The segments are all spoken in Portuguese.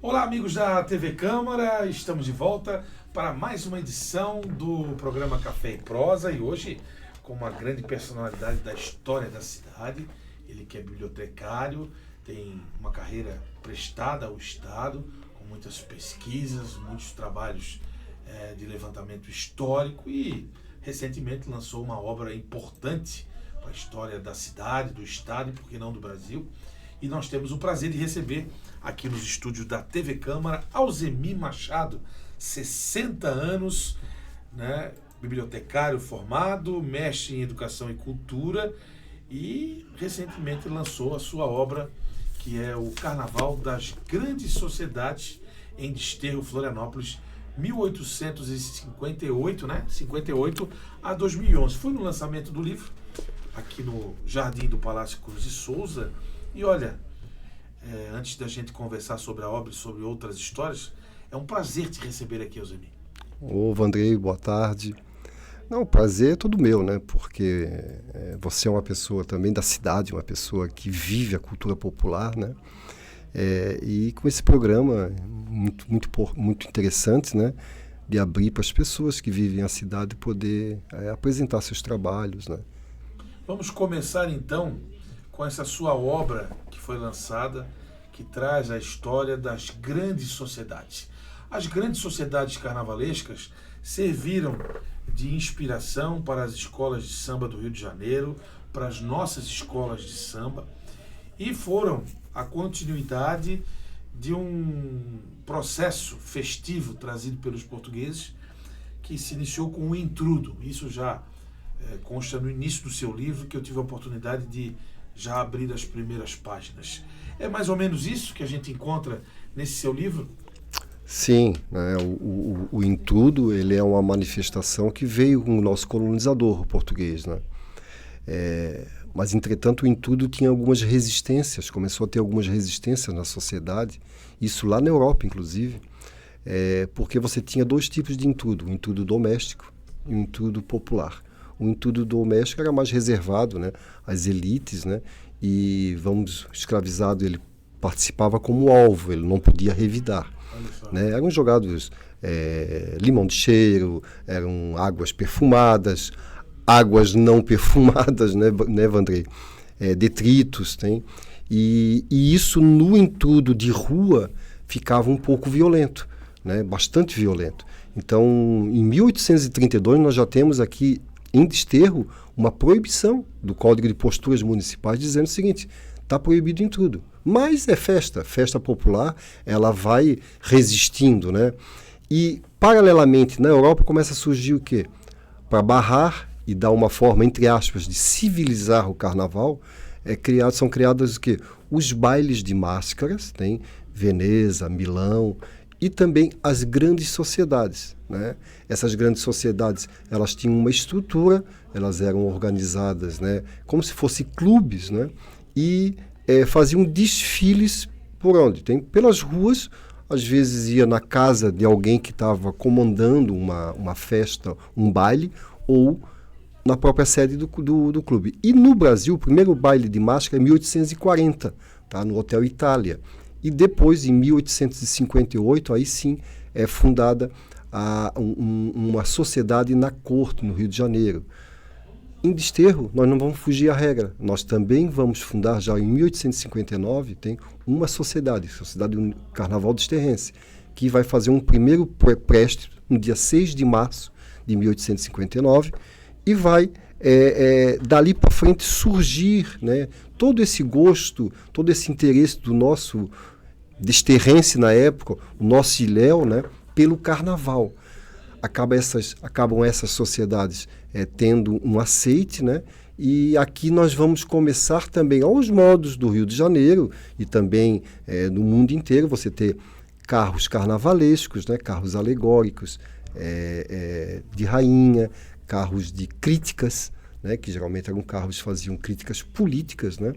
Olá, amigos da TV Câmara, estamos de volta para mais uma edição do programa Café e Prosa e hoje com uma grande personalidade da história da cidade. Ele que é bibliotecário, tem uma carreira prestada ao Estado, com muitas pesquisas, muitos trabalhos de levantamento histórico e recentemente lançou uma obra importante para a história da cidade, do Estado e, por que não, do Brasil. E nós temos o prazer de receber aqui nos estúdios da TV Câmara Alzemir Machado, 60 anos, né, bibliotecário formado, mestre em Educação e Cultura e recentemente lançou a sua obra, que é o Carnaval das Grandes Sociedades em Desterro, Florianópolis, 1858, né? 58 a 2011. Foi no lançamento do livro, aqui no Jardim do Palácio Cruz de Souza. E olha, antes da gente conversar sobre a obra e sobre outras histórias, é um prazer te receber aqui, Alzemir. Ô, Vandrei, boa tarde. Não, o prazer é todo meu, né? Porque você é uma pessoa também da cidade, uma pessoa que vive a cultura popular, né? E com esse programa muito interessante, né? De abrir para as pessoas que vivem a cidade poder apresentar seus trabalhos, né? Vamos começar então com essa sua obra que foi lançada, que traz a história das grandes sociedades. As grandes sociedades carnavalescas serviram de inspiração para as escolas de samba do Rio de Janeiro, para as nossas escolas de samba, e foram a continuidade de um processo festivo trazido pelos portugueses, que se iniciou com o intrudo. Isso já consta no início do seu livro, que eu tive a oportunidade de já abrir as primeiras páginas. É mais ou menos isso que a gente encontra nesse seu livro? Sim, né? O intrudo, ele é uma manifestação que veio com o nosso colonizador, o português, né? Mas, entretanto, o intrudo tinha algumas resistências, começou a ter algumas resistências na sociedade, isso lá na Europa, inclusive, porque você tinha dois tipos de intrudo, o intrudo doméstico e o intrudo popular. O intrudo doméstico era mais reservado, né, às elites, né, e, o escravizado, ele participava como alvo, ele não podia revidar. Né? Eram jogados limão de cheiro, eram águas perfumadas, águas não perfumadas, né, Vandrei? Detritos, tem? E isso no intrudo de rua ficava um pouco violento, né? Bastante violento. Então, em 1832, nós já temos aqui em Desterro uma proibição do Código de Posturas Municipais dizendo o seguinte: está proibido intrudo. Mas é festa popular, ela vai resistindo, né? E, paralelamente, na Europa começa a surgir o quê? Para barrar e dar uma forma, entre aspas, de civilizar o carnaval, são criados o quê? Os bailes de máscaras, tem Veneza, Milão, e também as grandes sociedades, né? Essas grandes sociedades, elas tinham uma estrutura, elas eram organizadas, né, como se fossem clubes, né? E faziam desfiles por onde? Pelas ruas, às vezes ia na casa de alguém que estava comandando uma festa, um baile, ou na própria sede do clube. E no Brasil, o primeiro baile de máscara é 1840, tá? No Hotel Itália. E depois, em 1858, aí sim é fundada uma sociedade na corte, no Rio de Janeiro. Em Desterro, nós não vamos fugir à regra. Nós também vamos fundar, já em 1859, tem uma sociedade, Sociedade Carnaval Desterrense, que vai fazer um primeiro préstimo no dia 6 de março de 1859 e vai, dali para frente, surgir, né, todo esse gosto, todo esse interesse do nosso desterrense na época, o nosso ilhéu, né, pelo carnaval. Acabam essas sociedades tendo um aceite, né? E aqui nós vamos começar também, aos modos do Rio de Janeiro e também no mundo inteiro, você ter carros carnavalescos, né? Carros alegóricos de rainha, carros de críticas, né? Que geralmente eram carros que faziam críticas políticas, né?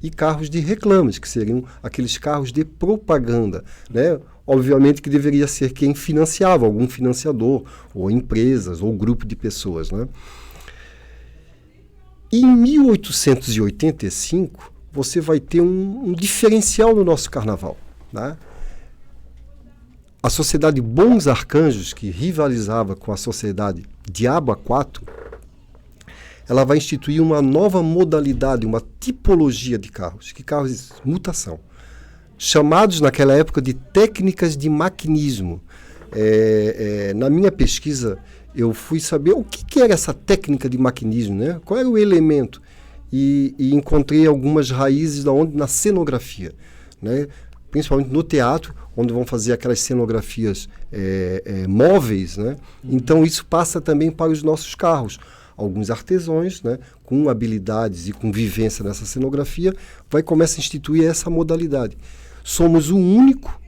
E carros de reclames, que seriam aqueles carros de propaganda, né? Obviamente que deveria ser quem financiava, algum financiador, ou empresas, ou grupo de pessoas, né? Em 1885, você vai ter um diferencial no nosso carnaval, né? a sociedade Bons Arcanjos, que rivalizava com a sociedade Diabo A4, ela vai instituir uma nova modalidade, uma tipologia de carros, que carros de mutação, chamados naquela época de técnicas de maquinismo. Na minha pesquisa, eu fui saber o que era essa técnica de maquinismo, né? Qual era o elemento, e encontrei algumas raízes na cenografia, né? Principalmente no teatro, onde vão fazer aquelas cenografias móveis, né? Então isso passa também para os nossos carros. Alguns artesãos, né, com habilidades e com vivência nessa cenografia, começa a instituir essa modalidade. Somos o único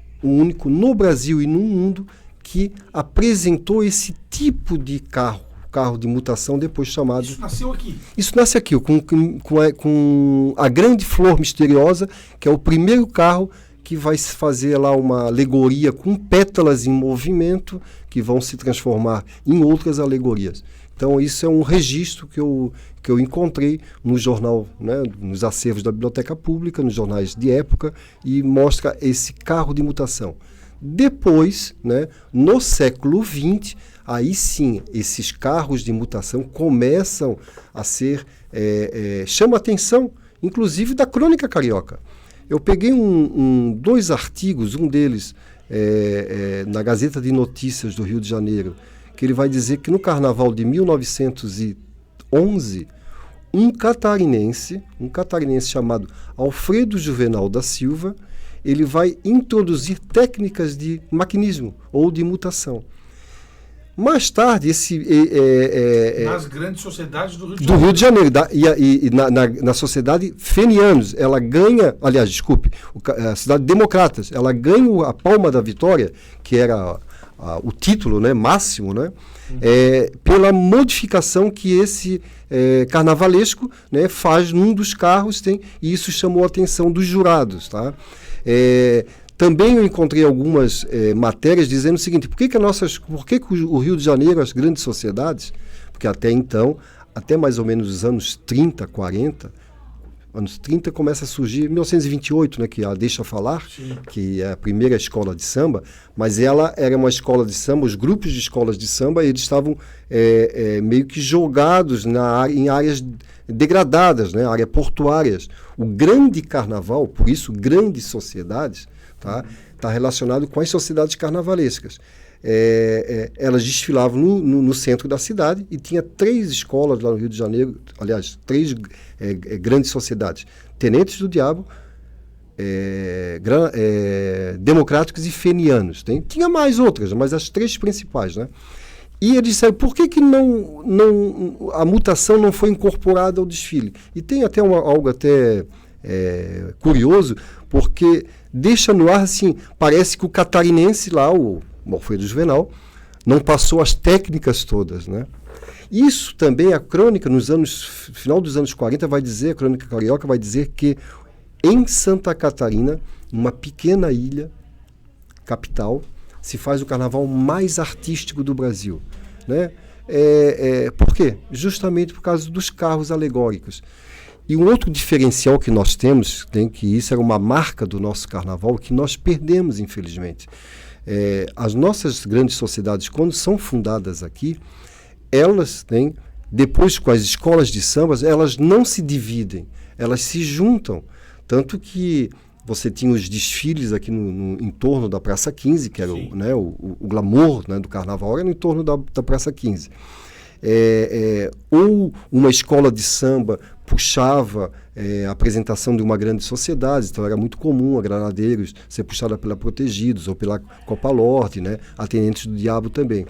no Brasil e no mundo que apresentou esse tipo de carro de mutação, depois chamado... Isso nasceu aqui? Isso nasce aqui, com a Grande Flor Misteriosa, que é o primeiro carro que vai fazer lá uma alegoria com pétalas em movimento, que vão se transformar em outras alegorias. Então, isso é um registro que eu encontrei no jornal, né, nos acervos da Biblioteca Pública, nos jornais de época, e mostra esse carro de mutação. Depois, né, no século XX, aí sim, esses carros de mutação começam a ser... chama a atenção, inclusive, da Crônica Carioca. Eu peguei dois artigos, um deles na Gazeta de Notícias do Rio de Janeiro, que ele vai dizer que no Carnaval de 1911, um catarinense chamado Alfredo Juvenal da Silva, ele vai introduzir técnicas de maquinismo ou de mutação. Mais tarde, nas grandes sociedades do Rio de Janeiro. Do Rio de Janeiro, na sociedade Fenianos, ela ganha, aliás, desculpe, a cidade Democratas, ela ganha a Palma da Vitória, que era o título, né, máximo, né, pela modificação que esse carnavalesco, né, faz num dos carros, e isso chamou a atenção dos jurados. Tá? Também eu encontrei algumas matérias dizendo o seguinte: por que o Rio de Janeiro, as grandes sociedades, porque até então, até mais ou menos os anos 30, 40, anos 30 começa a surgir, 1928, né, que é a Deixa Falar, sim, que é a primeira escola de samba, mas ela era uma escola de samba, os grupos de escolas de samba, eles estavam meio que jogados em áreas degradadas, né, áreas portuárias. O grande carnaval, por isso grandes sociedades, tá relacionado com as sociedades carnavalescas. Elas desfilavam no centro da cidade e tinha 3 escolas lá no Rio de Janeiro, aliás, 3 grandes sociedades: Tenentes do Diabo, Democráticos e Fenianos. Tinha mais outras, mas as 3 principais, né? E eles disseram, por que a mutação não foi incorporada ao desfile? E tem até algo até curioso, porque deixa no ar assim, parece que o catarinense lá, o Alfredo Juvenal, não passou as técnicas todas, né? Isso também a crônica, final dos anos 40, vai dizer, a Crônica Carioca vai dizer que em Santa Catarina, uma pequena ilha, capital, se faz o carnaval mais artístico do Brasil, né? Por quê? Justamente por causa dos carros alegóricos. E um outro diferencial que nós temos, que isso era uma marca do nosso carnaval, que nós perdemos, infelizmente. As nossas grandes sociedades, quando são fundadas aqui, elas depois com as escolas de sambas, elas não se dividem, elas se juntam. Tanto que você tinha os desfiles aqui em torno da Praça 15, que era o glamour, né, do carnaval, era em torno da Praça 15. Ou uma escola de samba puxava a apresentação de uma grande sociedade, então era muito comum a Granadeiros ser puxada pela Protegidos ou pela Copa Lorde, né, a Tenentes do Diabo também.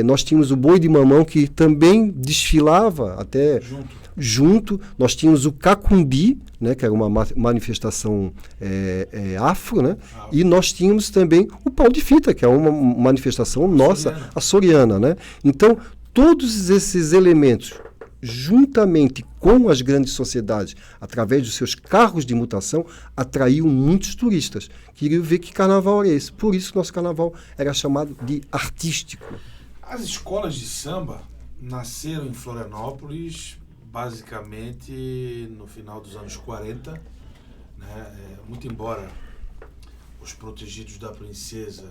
Nós tínhamos o Boi de Mamão, que também desfilava até junto. Nós tínhamos o Cacumbi, né, que era uma manifestação afro, né? E nós tínhamos também o Pau de Fita, que é uma manifestação nossa, açoriana, né? Então, todos esses elementos, juntamente com as grandes sociedades, através dos seus carros de mutação, atraíam muitos turistas. Queriam ver que carnaval era esse. Por isso, nosso carnaval era chamado de artístico. As escolas de samba nasceram em Florianópolis, basicamente no final dos anos 40, né? Muito embora os Protegidos da Princesa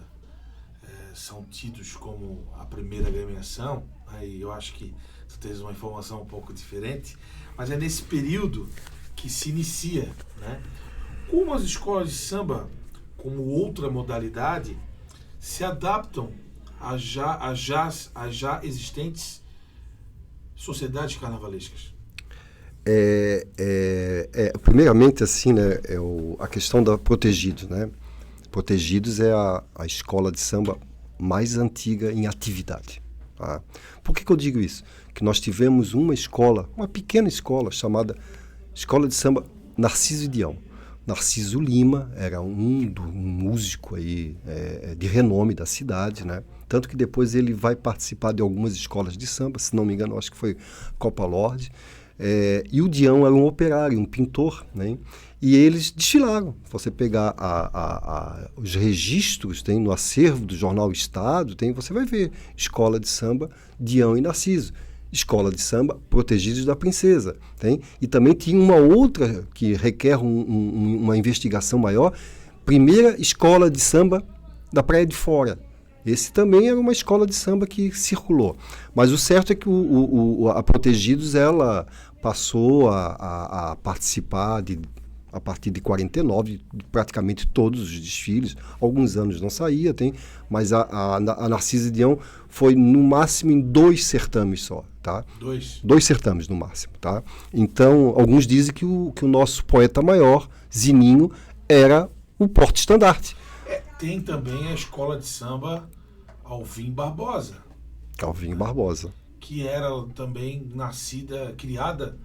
são tidos como a primeira agremiação, aí eu acho que tu tens uma informação um pouco diferente, mas é nesse período que se inicia, né? Como as escolas de samba, como outra modalidade, se adaptam a já existentes sociedades carnavalescas? Primeiramente, assim, né, a questão da Protegidos, né? Protegidos é a escola de samba mais antiga em atividade. Tá? Por que eu digo isso? Que nós tivemos uma escola, uma pequena escola, chamada Escola de Samba Narciso Dião. Narciso Lima era um músico aí, de renome da cidade, né? Tanto que depois ele vai participar de algumas escolas de samba, se não me engano, acho que foi Copa Lorde. E o Dião era um operário, um pintor, né? E eles desfilaram. Você pegar os registros, tem no acervo do Jornal Estado, você vai ver Escola de Samba, Dião e Narciso. Escola de Samba, Protegidos da Princesa. Tem? E também tinha uma outra que requer uma investigação maior, Primeira Escola de Samba da Praia de Fora. Esse também era uma escola de samba que circulou. Mas o certo é que a Protegidos ela passou a participar a partir de 49, praticamente todos os desfiles. Alguns anos não saía, mas a Narciso Dião foi no máximo em 2 certames só. Tá? 2 certames no máximo. Tá? Então, alguns dizem que o nosso poeta maior, Zininho, era o porte-estandarte. Tem também a escola de samba Alvim Barbosa. Alvim Barbosa. Que era também criada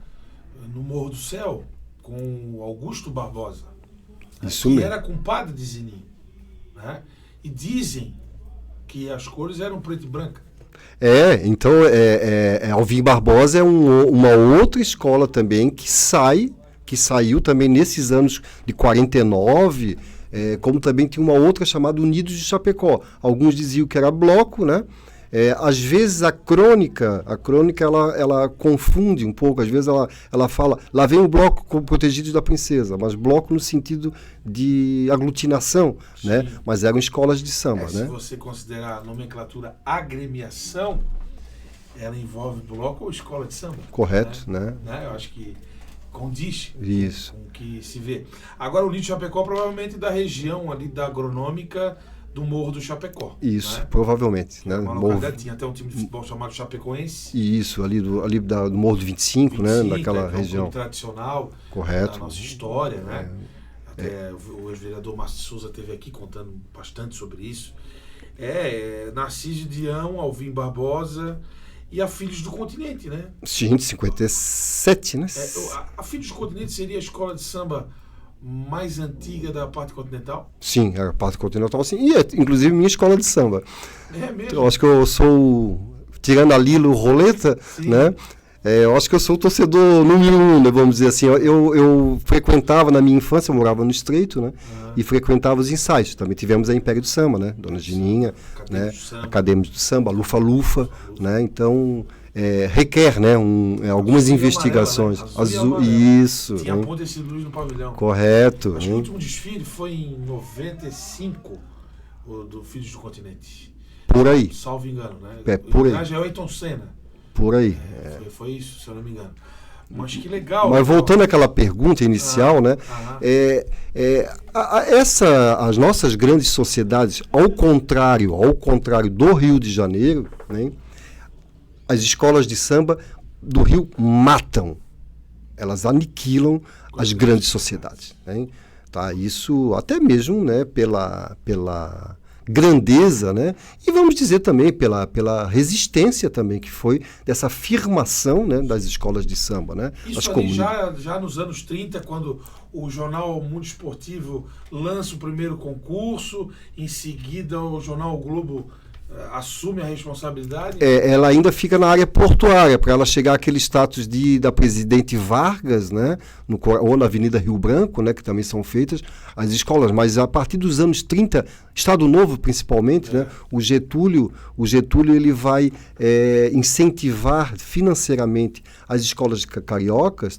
no Morro do Céu, com Augusto Barbosa. Isso que mesmo. Era compadre de Zininho. Né? E dizem que as cores eram preto e branca. Então, Alvim Barbosa é uma outra escola também que saiu também nesses anos de 49, como também tinha uma outra chamada Unidos de Chapecó. Alguns diziam que era bloco, né? Às vezes a crônica ela confunde um pouco, às vezes ela fala, lá vem o bloco com Protegidos da Princesa, mas bloco no sentido de aglutinação, né? Mas eram escolas de samba, né? Se você considerar a nomenclatura agremiação, ela envolve bloco ou escola de samba. Correto, né? Eu acho que condiz Isso. com o que se vê. Agora o Unidos de Chapecó provavelmente da região ali da agronômica do Morro do Chapecó. Isso, né? provavelmente. Né? Tinha até um time de futebol chamado Chapecoense. Isso, ali do Morro do 25, né? Naquela região. Um tradicional. Correto. Da nossa história, né? Até o ex-vereador Márcio Souza esteve aqui contando bastante sobre isso. Narciso Dião, Alvim Barbosa e a Filhos do Continente, né? Sim, de 57, né? A Filhos do Continente seria a escola de samba mais antiga da parte continental? Sim, a parte continental, sim. E inclusive minha escola de samba. É mesmo? Eu acho que eu sou, tirando a Lilo Roleta, sim, né? Eu acho que eu sou o torcedor número 1, né, vamos dizer assim. Eu frequentava, na minha infância, eu morava no Estreito, né? E frequentava os ensaios. Também tivemos a Império do Samba, né? Dona Gininha, né? Acadêmicos do Samba, Lufa-Lufa, né? Então, requer, né? Algumas investigações. Azul, isso. Tinha a ponta desse luz no pavilhão. Correto. Acho que o último desfile foi em 95, do Filhos do Continente. Por aí. Salvo engano, né? Por aí. Já é o Ayrton Senna. Por aí. Foi isso, se eu não me engano. Mas que legal. Mas voltando àquela pergunta inicial, né? As nossas grandes sociedades, ao contrário do Rio de Janeiro, né? As escolas de samba do Rio matam. Elas aniquilam as grandes sociedades. Né? Tá? Isso até mesmo, né, pela grandeza, né? E vamos dizer também pela resistência também que foi dessa afirmação, né, das escolas de samba, né? Isso ali já nos anos 30, quando o jornal Mundo Esportivo lança o primeiro concurso, em seguida o jornal o Globo assume a responsabilidade? Ela ainda fica na área portuária, para ela chegar àquele status da Presidente Vargas, né? Ou na Avenida Rio Branco, né? Que também são feitas as escolas, mas a partir dos anos 30, Estado Novo principalmente, né? O Getúlio ele vai incentivar financeiramente as escolas cariocas,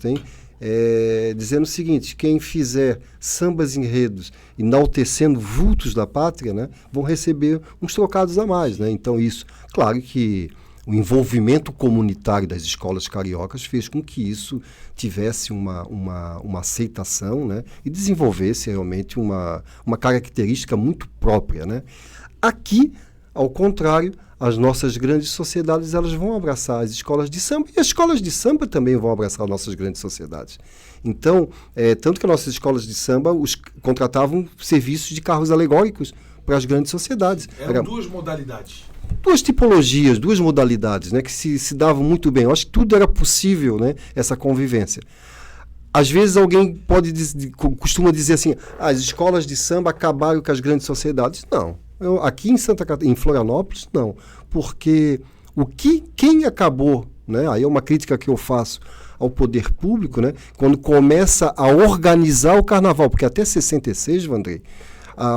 dizendo o seguinte: quem fizer sambas enredos enaltecendo vultos da pátria, né, vão receber uns trocados a mais, né? Então isso, claro que o envolvimento comunitário das escolas cariocas fez com que isso tivesse uma aceitação, né, e desenvolvesse realmente uma característica muito própria, né? Aqui, ao contrário, as nossas grandes sociedades elas vão abraçar as escolas de samba, e as escolas de samba também vão abraçar as nossas grandes sociedades. Então, tanto que as nossas escolas de samba contratavam serviços de carros alegóricos para as grandes sociedades. Eram duas modalidades. Duas tipologias, duas modalidades, né, que se davam muito bem. Eu acho que tudo era possível, né, essa convivência. Às vezes alguém costuma dizer assim: as escolas de samba acabaram com as grandes sociedades. Não. Aqui em Florianópolis, não. Porque quem acabou, né, aí é uma crítica que eu faço ao poder público, né, quando começa a organizar o carnaval, porque até 66, Vandrei,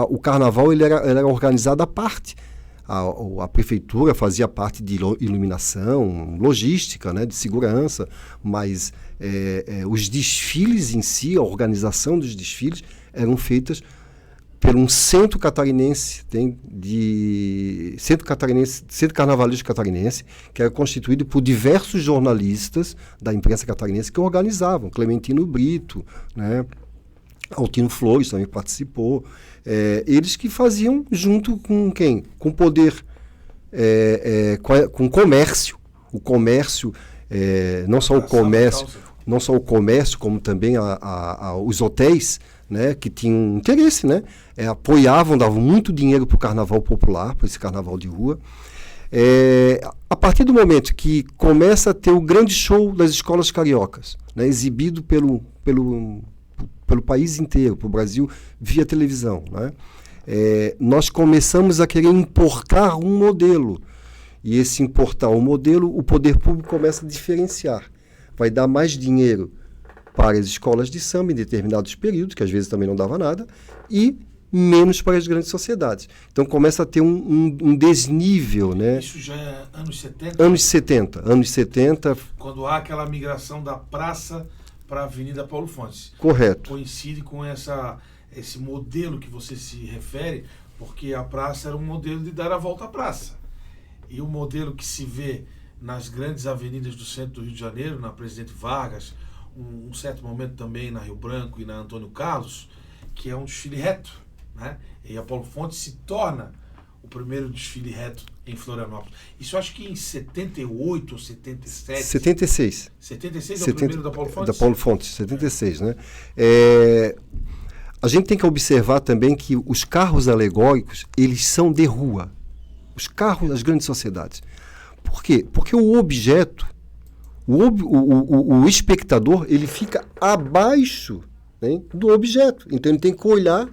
o carnaval ele era organizado à parte. A prefeitura fazia parte de iluminação, logística, né, de segurança, mas os desfiles em si, a organização dos desfiles, eram feitas por um centro catarinense, Centro Carnavalesco Catarinense, que era constituído por diversos jornalistas da imprensa catarinense que organizavam. Clementino Brito, né, Altino Flores também participou. Eles que faziam junto com quem? Com o poder, com o comércio. O comércio, não só o comércio, como também os hotéis, né, que tinham interesse, né, apoiavam, davam muito dinheiro para o carnaval popular, para esse carnaval de rua. A partir do momento que começa a ter o grande show das escolas cariocas, né, exibido pelo país inteiro, para o Brasil, via televisão, né? Nós começamos a querer importar um modelo. E esse importar um modelo, o poder público começa a diferenciar. Vai dar mais dinheiro para as escolas de samba em determinados períodos, que às vezes também não dava nada, e menos para as grandes sociedades. Então começa a ter um desnível, né? Isso já é anos 70? Anos 70. Quando há aquela migração da praça para a Avenida Paulo Fontes. Correto. Coincide com esse modelo que você se refere, porque a praça era um modelo de dar a volta à praça. E o modelo que se vê nas grandes avenidas do centro do Rio de Janeiro, na Presidente Vargas, um certo momento também na Rio Branco e na Antônio Carlos, que é um desfile reto, né? E a Paulo Fontes se torna o primeiro desfile reto em Florianópolis. Isso eu acho que em 78 ou 77. 76. 76 é o primeiro da Paulo Fontes? Da Paulo Fontes, 76, né? A gente tem que observar também que os carros alegóricos, eles são de rua. Os carros das grandes sociedades. Por quê? Porque o objeto, o espectador, ele fica abaixo, né, do objeto. Então ele tem que olhar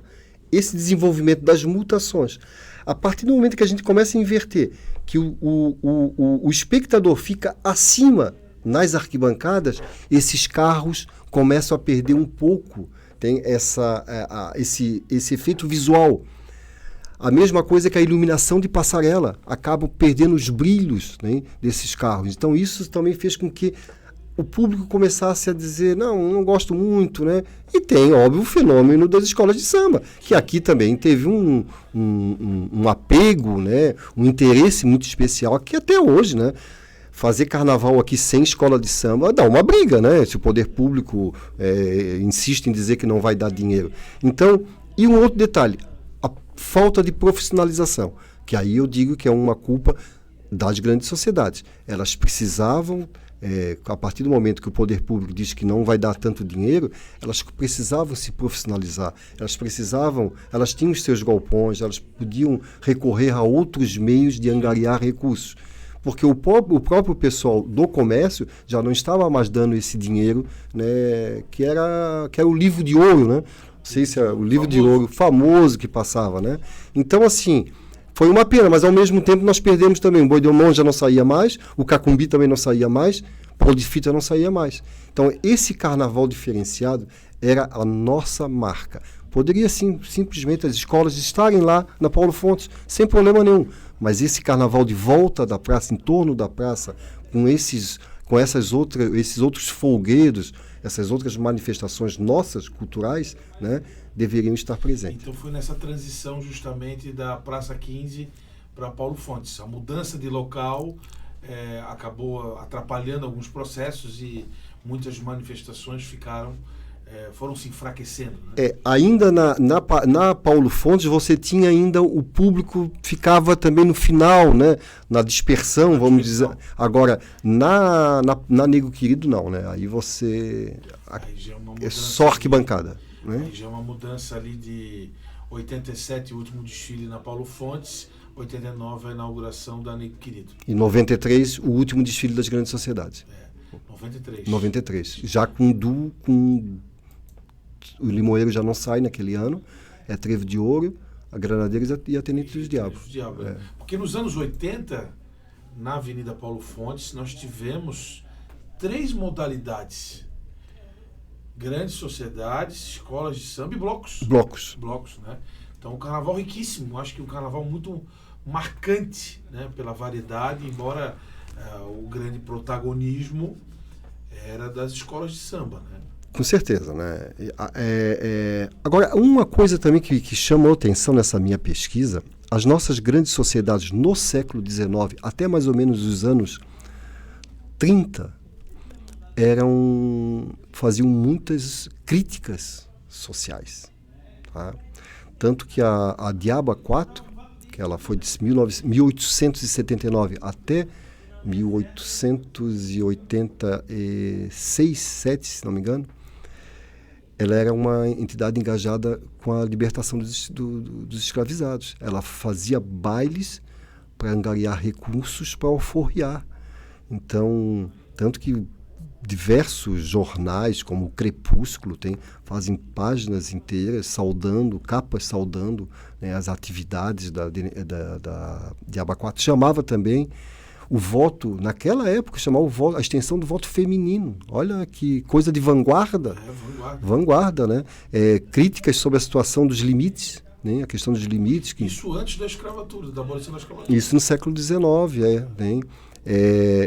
esse desenvolvimento das mutações. A partir do momento que a gente começa a inverter, que o espectador fica acima nas arquibancadas, esses carros começam a perder um pouco, tem esse efeito visual. A mesma coisa que a iluminação de passarela, acaba perdendo os brilhos, né, desses carros. Então isso também fez com que o público começasse a dizer: não gosto muito, né? E tem, óbvio, o fenômeno das escolas de samba, que aqui também teve um apego, né? Um interesse muito especial, que até hoje, né? Fazer carnaval aqui sem escola de samba dá uma briga, né? Se o poder público insiste em dizer que não vai dar dinheiro. Então, e um outro detalhe, a falta de profissionalização, que aí eu digo que é uma culpa das grandes sociedades. Elas precisavam... a partir do momento que o poder público diz que não vai dar tanto dinheiro, elas precisavam se profissionalizar, elas tinham os seus galpões, elas podiam recorrer a outros meios de angariar recursos, porque o próprio pessoal do comércio já não estava mais dando esse dinheiro, né, que era o livro de ouro, né? Não sei se é o livro de ouro famoso que passava, né? Então, assim, foi uma pena, mas ao mesmo tempo nós perdemos também. O Boi de Mão já não saía mais, o Cacumbi também não saía mais, o Pau de Fita não saía mais. Então, esse carnaval diferenciado era a nossa marca. Poderia, sim, simplesmente as escolas estarem lá na Paulo Fontes, sem problema nenhum. Mas esse carnaval de volta da praça, em torno da praça, com esses outros folguedos, essas outras manifestações nossas, culturais, né, deveriam estar presentes. Então foi nessa transição justamente da Praça 15 para Paulo Fontes. A mudança de local acabou atrapalhando alguns processos e muitas manifestações foram se enfraquecendo. Né? Ainda na Paulo Fontes você tinha ainda o público, ficava também no final, né, na dispersão, vamos dizer. Agora, na Nego Querido não, né? Aí você... Aí já é uma é só arquibancada. Né? Aí já é uma mudança ali de 87, o último desfile na Paulo Fontes, 89 a inauguração da Nego Querido. E 93, o último desfile das grandes sociedades. 93. Já com o Limoeiro já não sai naquele ano, é Trevo de Ouro, a Granadeiros e a Tenente dos Diabos. Porque nos anos 80, na Avenida Paulo Fontes, nós tivemos 3 modalidades: grandes sociedades, escolas de samba e blocos. Blocos, né? Então, um carnaval riquíssimo, acho que um carnaval muito marcante, né, pela variedade, embora o grande protagonismo era das escolas de samba, né? Com certeza, né? Agora, uma coisa também que chamou atenção nessa minha pesquisa, as nossas grandes sociedades no século XIX, até mais ou menos os anos 30, faziam muitas críticas sociais. Tá? Tanto que a Diaba 4, que ela foi de 1879 até 1886, 7, se não me engano, ela era uma entidade engajada com a libertação dos escravizados. Ela fazia bailes para angariar recursos para alforriar. Então, tanto que diversos jornais, como o Crepúsculo, fazem páginas inteiras capas saudando, né, as atividades da Diaba 4. Chamava também o voto, naquela época, a extensão do voto feminino. Olha que coisa de vanguarda. Vanguarda, né? Críticas sobre a situação dos limites, né? A questão dos limites. Isso antes da escravatura, da abolição da escravatura. Isso no século XIX,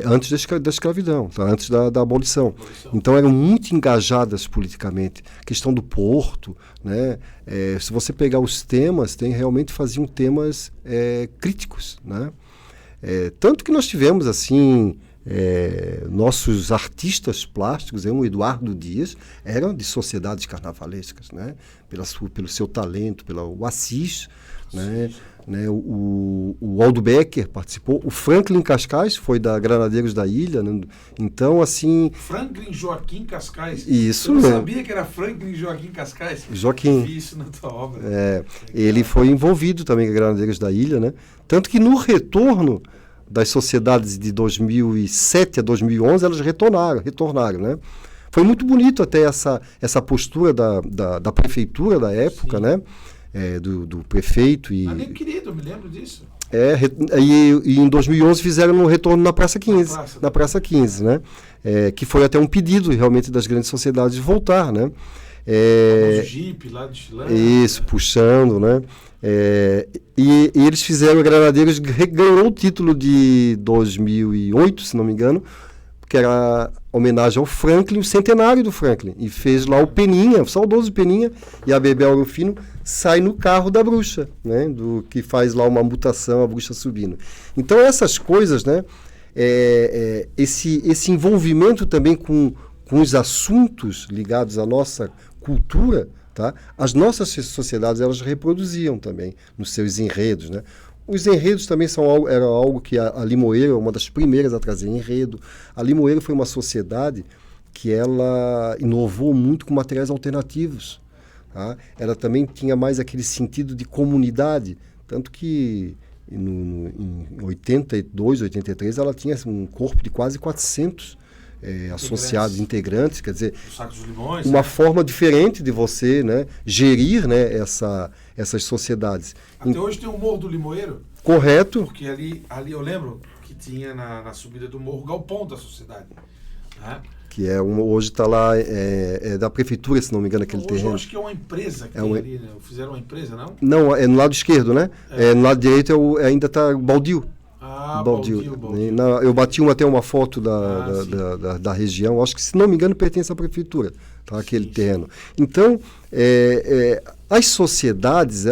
antes da escravidão, tá? Antes da abolição. Então eram muito engajadas politicamente. A questão do porto, né? Se você pegar os temas, realmente faziam temas críticos, né? Tanto que nós tivemos assim nossos artistas plásticos, o Eduardo Dias, eram de sociedades carnavalescas, né? Pelo seu talento, o Assis, né? O Aldo Becker participou, o Franklin Cascais foi da Granadeiros da Ilha, né? Então assim... Franklin Joaquim Cascais? Isso, eu não sabia que era Franklin Joaquim Cascais? Joaquim. Vi isso na tua obra. Ele foi envolvido também com a Granadeiros da Ilha, né? Tanto que no retorno das sociedades de 2007 a 2011, elas retornaram, né? Foi muito bonito até essa postura da prefeitura da época, sim, né? Do prefeito. Nem querido, eu me lembro disso. E em 2011 fizeram um retorno na Praça 15, né? Que foi até um pedido realmente das grandes sociedades de voltar, né? O Jeep lá desfilando. Isso, puxando, né? E eles fizeram, o Granadeiros ganhou o título de 2008, se não me engano, que era homenagem ao Franklin, o centenário do Franklin, e fez lá o Peninha, o saudoso Peninha, e a Bebel Rufino sai no carro da bruxa, né? Que faz lá uma mutação, a bruxa subindo. Então essas coisas, né? Esse envolvimento também com os assuntos ligados à nossa cultura, tá? As nossas sociedades, elas reproduziam também nos seus enredos, né? Os enredos também era algo que a Limoeiro é uma das primeiras a trazer enredo. A Limoeiro foi uma sociedade que ela inovou muito com materiais alternativos. Tá? Ela também tinha mais aquele sentido de comunidade, tanto que em 82, 83, ela tinha um corpo de quase 400 associados, integrantes, quer dizer, Limões, uma forma diferente de você, né, gerir, né, essas sociedades. Até hoje tem o Morro do Limoeiro. Correto. Porque ali eu lembro que tinha na subida do morro o galpão da sociedade. Né? Que hoje está lá, da prefeitura, se não me engano, aquele terreno. Eu acho que é uma empresa que tem ali, né? Fizeram uma empresa, não? Não, é no lado esquerdo, né? No lado direito ainda está baldio. Baldio. Eu bati até uma foto da região, acho que, se não me engano, pertence à prefeitura, tá? Aquele terreno. Então, as sociedades,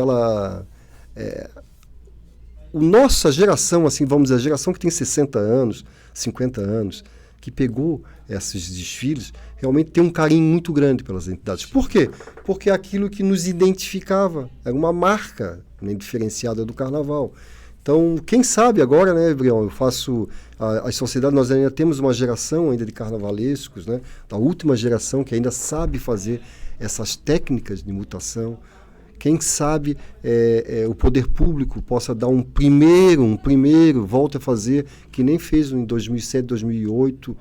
nossa geração, assim, vamos dizer, a geração que tem 60 anos, 50 anos, que pegou esses desfiles, realmente tem um carinho muito grande pelas entidades. Por quê? Porque é aquilo que nos identificava, era uma marca, né, diferenciada do carnaval. Então, quem sabe agora, né, Brião, eu faço as sociedades, nós ainda temos uma geração ainda de carnavalescos, né, da última geração que ainda sabe fazer essas técnicas de mutação. Quem sabe o poder público possa dar um primeiro, volta a fazer, que nem fez em 2007, 2008,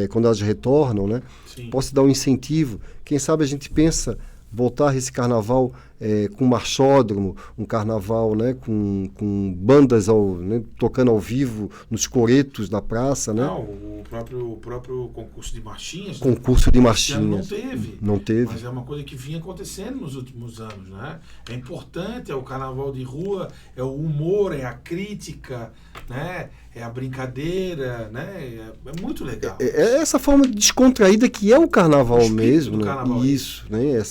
quando elas retornam, né? Sim. Possa dar um incentivo. Quem sabe a gente pensa voltar esse carnaval com marchódromo, um carnaval, né, com bandas né, tocando ao vivo nos coretos da praça, né? Não, o próprio concurso de marchinhas. Concurso de marchinhas. Não teve. Mas é uma coisa que vinha acontecendo nos últimos anos, né? É importante, é o carnaval de rua, é o humor, é a crítica, né? É a brincadeira, né? É muito legal. É essa forma descontraída que é o carnaval mesmo, né? Carnaval. Isso, né?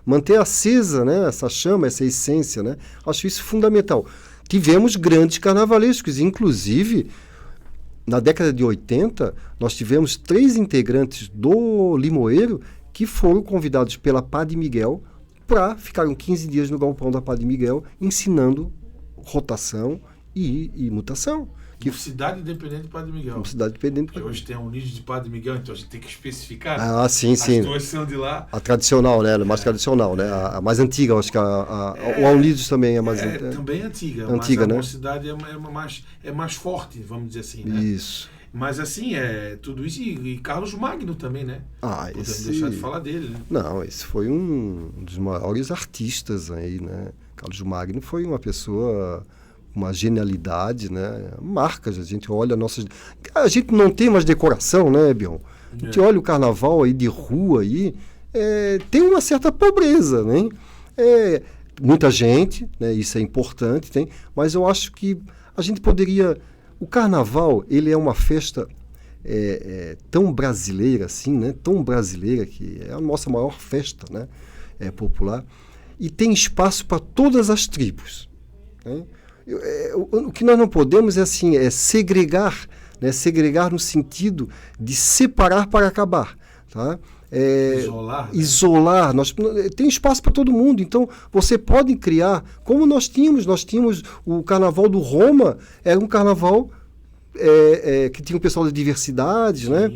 Manter acesa, né? Essa chama, essa essência, né? Acho isso fundamental. Tivemos grandes carnavalescos, inclusive na década de 80, nós tivemos 3 integrantes do Limoeiro que foram convidados pela Padre Miguel para ficarem 15 dias no galpão da Padre Miguel ensinando rotação e mutação. Cidade Independente de Padre Miguel. Cidade Independente. Porque hoje tem a Unide de Padre Miguel, então a gente tem que especificar. Sim. As duas são de lá. A tradicional, né? A mais tradicional, né? A mais antiga, acho que o Unidos também é mais antiga. Também antiga, mas a né? mocidade é mais forte, vamos dizer assim, né? Isso. Mas assim, tudo isso, e Carlos Magno também, né? Podemos deixar de falar dele, né? Não, esse foi um dos maiores artistas aí, né? Carlos Magno foi uma pessoa, uma genialidade, né? Marcas, a gente olha nossas... A gente não tem mais decoração, né, Bion? A gente olha o carnaval aí de rua aí, tem uma certa pobreza, né? Muita gente, né? Isso é importante, mas eu acho que a gente poderia... O carnaval, ele é uma festa tão brasileira assim, né? Tão brasileira, que é a nossa maior festa, né? Popular, e tem espaço para todas as tribos, né? O que nós não podemos é segregar, né? Segregar no sentido de separar para acabar, tá? Isolar. Tem espaço para todo mundo, então você pode criar, como nós tínhamos o carnaval do Roma, era um carnaval que tinha um pessoal de diversidade, né?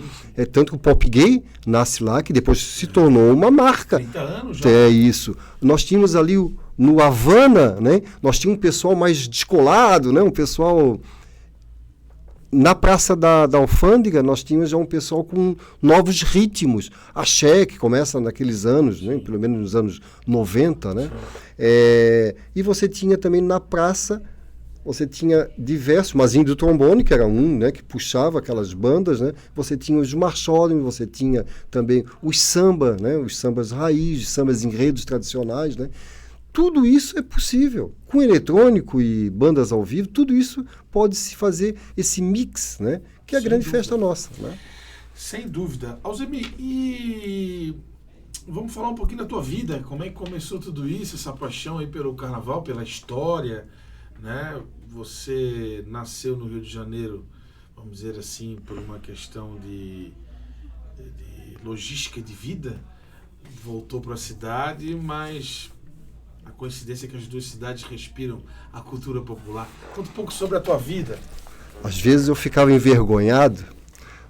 Tanto que o pop gay nasce lá, que depois se tornou uma marca. 30 anos já. É isso. Nós tínhamos ali no Havana, né? Nós tínhamos um pessoal mais descolado, né? Um pessoal... Na Praça da Alfândega, nós tínhamos já um pessoal com novos ritmos. Axé, que começa naqueles anos, né? Pelo menos nos anos 90, né? E você tinha também na praça, você tinha diversos, Mazinho do Trombone, que era né? Que puxava aquelas bandas, né? Você tinha os marchódromos, você tinha também os samba, né? Os sambas raiz, sambas enredos tradicionais, né? Tudo isso é possível. Com eletrônico e bandas ao vivo, tudo isso pode-se fazer esse mix, né? Que é a grande festa nossa, né? Sem dúvida. Alzemir, e vamos falar um pouquinho da tua vida. Como é que começou tudo isso, essa paixão aí pelo carnaval, pela história, né? Você nasceu no Rio de Janeiro, vamos dizer assim, por uma questão de logística de vida, voltou para a cidade, mas... A coincidência é que as duas cidades respiram a cultura popular. Conta um pouco sobre a tua vida. Às vezes eu ficava envergonhado,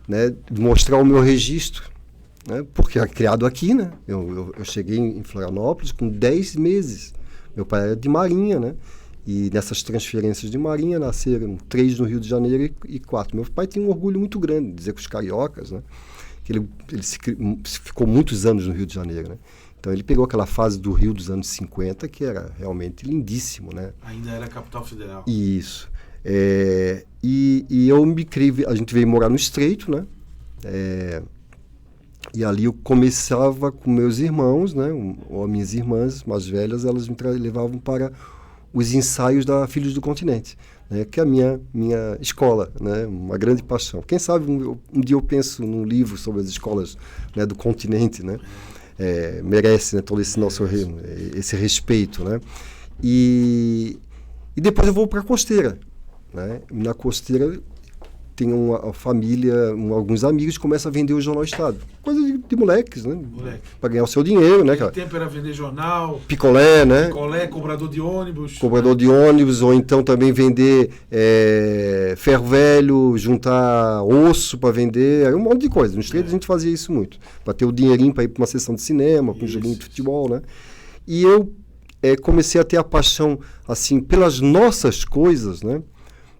né, de mostrar o meu registro, né, porque era criado aqui, né? Eu cheguei em Florianópolis com 10 meses. Meu pai era de Marinha, né? E nessas transferências de Marinha nasceram 3 no Rio de Janeiro e 4. Meu pai tinha um orgulho muito grande de dizer que os cariocas, né? Que ele ficou muitos anos no Rio de Janeiro, né? Então ele pegou aquela fase do Rio dos anos 50, que era realmente lindíssimo, né? Ainda era capital federal. Isso. E eu me criei, a gente veio morar no Estreito, né? E ali eu começava com meus irmãos, né? Ou minhas irmãs mais velhas, elas me levavam para os ensaios da Filhos do Continente, né, que é a minha escola, né, uma grande paixão. Quem sabe um dia eu penso num livro sobre as escolas, né, do continente, né, merece, né, todo esse nosso esse respeito, né, e depois eu vou para a Costeira, né, na Costeira tem uma família, alguns amigos começam a vender o Jornal Estado. Coisa de moleques, né? Para ganhar o seu dinheiro, né, cara? Naquele tempo era vender jornal, picolé, né? Picolé, cobrador de ônibus. Cobrador de ônibus, ou então também vender ferro velho, juntar osso para vender, um monte de coisa. Nos treinos a gente fazia isso muito, para ter o dinheirinho para ir para uma sessão de cinema, para um joguinho de futebol, né? E eu comecei a ter a paixão, assim, pelas nossas coisas, né?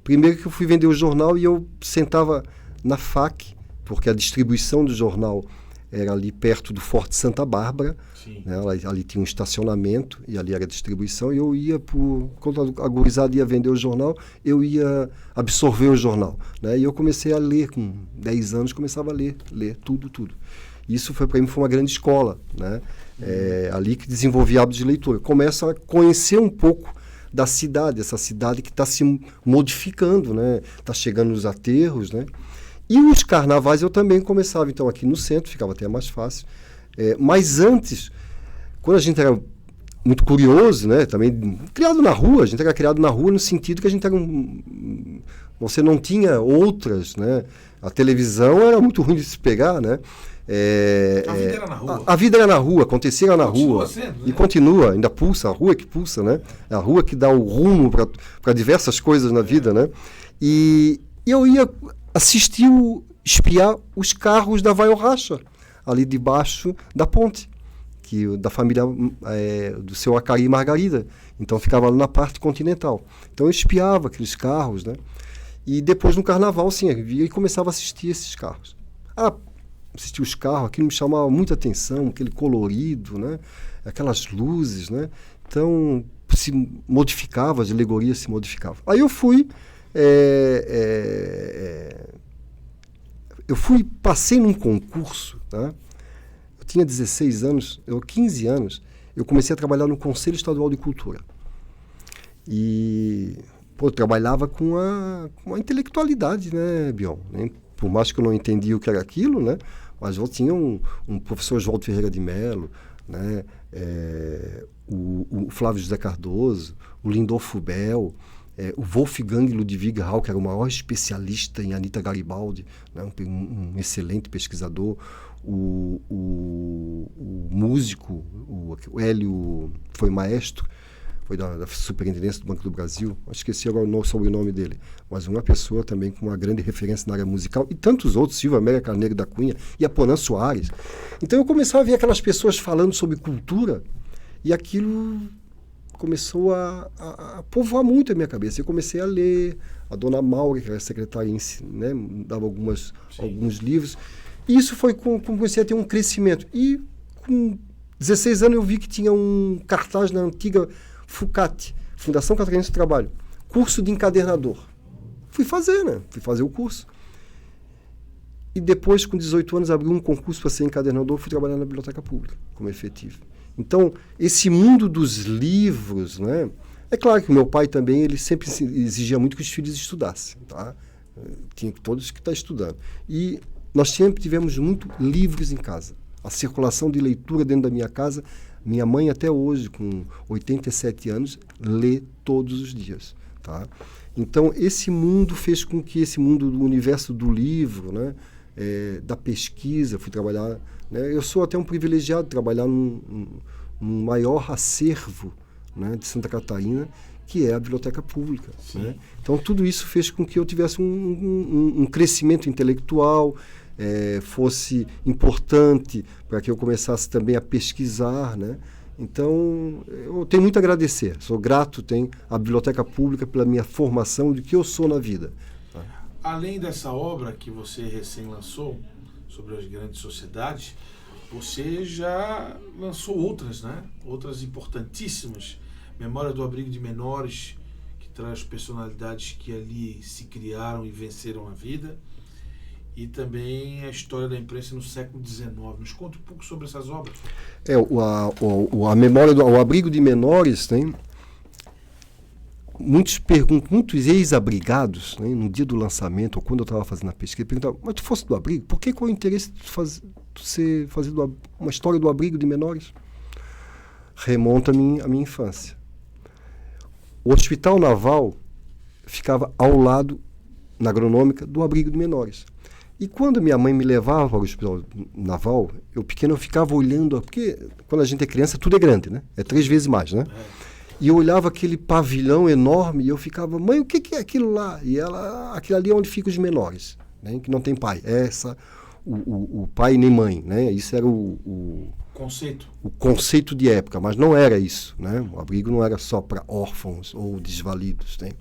Primeiro que eu fui vender o jornal e eu sentava na FAC, porque a distribuição do jornal era ali perto do Forte Santa Bárbara, né? Ali tinha um estacionamento e ali era a distribuição, e eu ia, quando a gurizada ia vender o jornal, eu ia absorver o jornal, né? E eu comecei a ler, com 10 anos, começava a ler tudo. Isso para mim foi uma grande escola, né? Ali que desenvolvi hábitos de leitura. Começo a conhecer um pouco da cidade, essa cidade que está se modificando, né? Está chegando nos aterros, né? E os carnavais eu também começava, então, aqui no centro, ficava até mais fácil. Mas antes, quando a gente era muito curioso, né? Também criado na rua, a gente era criado na rua no sentido que a gente era você não tinha outras, né? A televisão era muito ruim de se pegar, né? A vida era na rua. A vida era na rua, acontecia na rua. Sendo, né? E continua, ainda pulsa, a rua que pulsa, né? É a rua que dá o rumo para diversas coisas na vida, né? E eu ia assistir, espiar os carros da Vai ao Racha, ali debaixo da ponte, da família do seu Acari e Margarida. Então ficava ali na parte continental. Então eu espiava aqueles carros, né? E depois no carnaval, sim, eu via e começava a assistir esses carros. Assistir os carros, aquilo me chamava muita atenção, aquele colorido, né? Aquelas luzes, né? Então, se modificava, as alegorias se modificavam. Aí eu fui, passei num concurso, tá? Eu tinha 16 anos, 15 anos, eu comecei a trabalhar no Conselho Estadual de Cultura. E, eu trabalhava com a intelectualidade, né, Bion? Por mais que eu não entendia o que era aquilo, né? Mas eu tinha um professor Oswaldo Ferreira de Mello, né? O Flávio José Cardoso, o Lindolfo Bell, o Wolfgang Ludwig Hall, que era o maior especialista em Anita Garibaldi, né? Um excelente pesquisador, o músico, o Hélio foi maestro, foi da Superintendência do Banco do Brasil, esqueci agora o sobrenome dele, mas uma pessoa também com uma grande referência na área musical, e tantos outros, Silva Amélia Carneiro da Cunha e Aponan Soares. Então eu comecei a ver aquelas pessoas falando sobre cultura, e aquilo começou a povoar muito a minha cabeça. Eu comecei a ler, a Dona Maura, que era secretária, né, dava alguns livros, e isso foi comecei a ter um crescimento. E com 16 anos eu vi que tinha um cartaz na antiga FUCAT, Fundação Catarinense do Trabalho, curso de encadernador. Fui fazer o curso. E depois, com 18 anos, abri um concurso para ser encadernador, fui trabalhar na Biblioteca Pública, como efetivo. Então, esse mundo dos livros, né? É claro que o meu pai também, ele sempre exigia muito que os filhos estudassem, tá? Tinha todos que estar estudando. E nós sempre tivemos muito livros em casa. A circulação de leitura dentro da minha casa, minha mãe até hoje, com 87 anos, lê todos os dias, tá? Então, esse mundo fez com que esse mundo do universo do livro, né, da pesquisa, fui trabalhar, né, eu sou até um privilegiado de trabalhar num maior acervo, né, de Santa Catarina, que é a Biblioteca Pública, né? Então, tudo isso fez com que eu tivesse um crescimento intelectual, fosse importante para que eu começasse também a pesquisar, né? Então, eu tenho muito a agradecer. Sou grato, à Biblioteca Pública pela minha formação do que eu sou na vida. Além dessa obra que você recém lançou, sobre as grandes sociedades, você já lançou outras, né? Outras importantíssimas. Memória do Abrigo de Menores, que traz personalidades que ali se criaram e venceram a vida. E também a história da imprensa no século XIX. Nos conta um pouco sobre essas obras. A memória do Abrigo de Menores, né? muitos ex-abrigados, né, no dia do lançamento, ou quando eu estava fazendo a pesquisa, perguntavam, mas tu fosse do abrigo? Por que qual é o interesse de fazer uma história do abrigo de menores? Remonta a minha infância. O Hospital Naval ficava ao lado, na agronômica, do abrigo de menores. E quando minha mãe me levava para o Hospital Naval, eu pequeno, eu ficava olhando, porque quando a gente é criança, tudo é grande, né? É 3 vezes mais, né? E eu olhava aquele pavilhão enorme e eu ficava, mãe, o que é aquilo lá? E ela, aquilo ali é onde ficam os menores, né? Que não tem pai. O pai nem mãe, né? Isso era o conceito de época, mas não era isso, né? O abrigo não era só para órfãos ou desvalidos, né?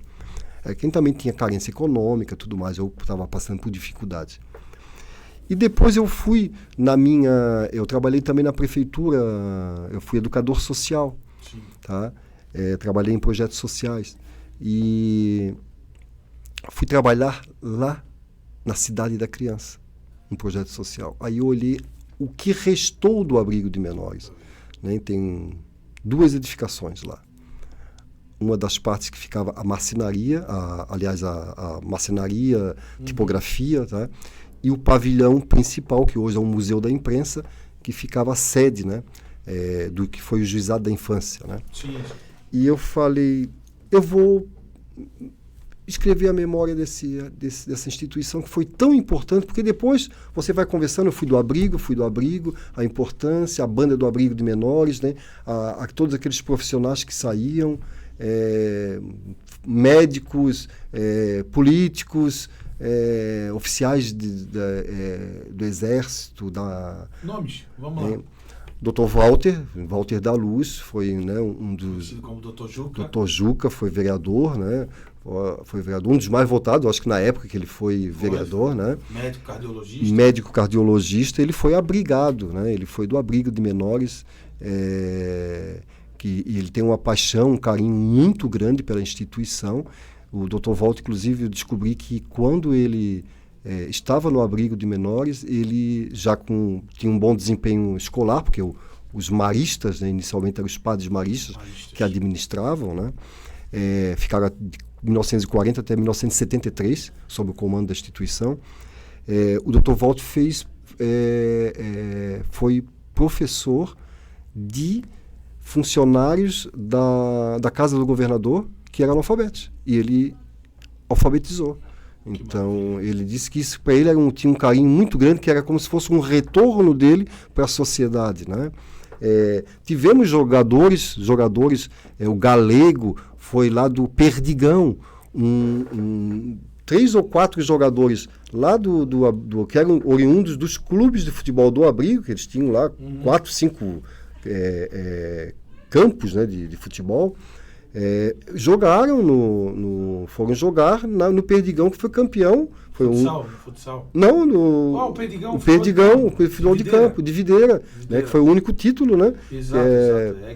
Quem também tinha carência econômica, tudo mais, eu estava passando por dificuldades. E depois eu fui eu trabalhei também na prefeitura, eu fui educador social, sim, tá? Trabalhei em projetos sociais e fui trabalhar lá na Cidade da Criança, um projeto social. Aí eu olhei o que restou do abrigo de menores, né? Tem 2 edificações lá. Uma das partes que ficava a marcenaria, a marcenaria, tipografia, tá? E o pavilhão principal, que hoje é um museu da imprensa, que ficava a sede, né? Do que foi o juizado da infância, né? Sim. E eu falei, eu vou escrever a memória dessa instituição que foi tão importante, porque depois você vai conversando, eu fui do abrigo, a importância, a banda do abrigo de menores, né? A todos aqueles profissionais que saíam, médicos, políticos, oficiais do Exército. Nomes, vamos lá. Dr. Walter da Luz, foi, né, um dos... Como Dr. Juca. Dr. Juca foi vereador, né? Foi vereador, um dos mais votados, acho que na época que ele foi vereador, né? Médico cardiologista, ele foi abrigado, né? Ele foi do abrigo de menores, e ele tem uma paixão, um carinho muito grande pela instituição. O Dr. Walter, inclusive, eu descobri que quando ele estava no abrigo de menores, ele já tinha um bom desempenho escolar, porque os maristas, né, inicialmente eram os padres maristas que administravam, né? Ficaram de 1940 até 1973 sob o comando da instituição. O Dr. Walter foi professor de funcionários da Casa do Governador que eram analfabetos, e ele alfabetizou. Então, ele disse que isso para ele tinha um carinho muito grande, que era como se fosse um retorno dele para a sociedade, né? Tivemos jogadores, o Galego foi lá do Perdigão, 3 ou 4 jogadores lá que eram oriundos dos clubes de futebol do abrigo, que eles tinham lá 4, 5 campos, né, de futebol. Foram jogar no Perdigão, que foi campeão. Futsal? Não, o Perdigão. O Perdigão, futebol de campo, de Videira. Né, que foi o único título, né? Exato.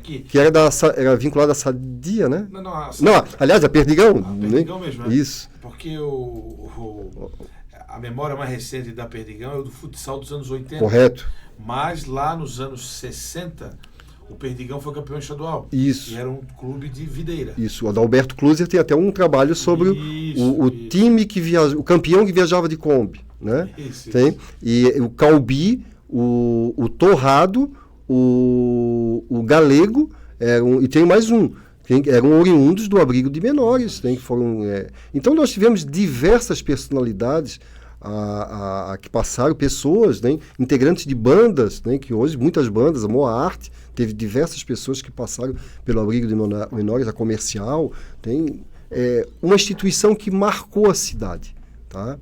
Que era vinculado à Sadia, né? Não, aliás, a Perdigão. Perdigão né? mesmo, né? Isso. Porque a memória mais recente da Perdigão é o do futsal dos anos 80. Correto. Mas lá nos anos 60... o Perdigão foi campeão estadual. Isso. E era um clube de Videira. Isso. O Adalberto Kluser tem até um trabalho sobre o time que viaja, o campeão que viajava de Kombi, né? Isso. E o Calbi, o Torrado, o Galego, e tem mais um, eram oriundos do abrigo de menores. Então nós tivemos diversas personalidades que passaram, pessoas, né, integrantes de bandas, né, que hoje muitas bandas, a Moa Arte, teve diversas pessoas que passaram pelo abrigo de menores, a Comercial, uma instituição que marcou a cidade, tá?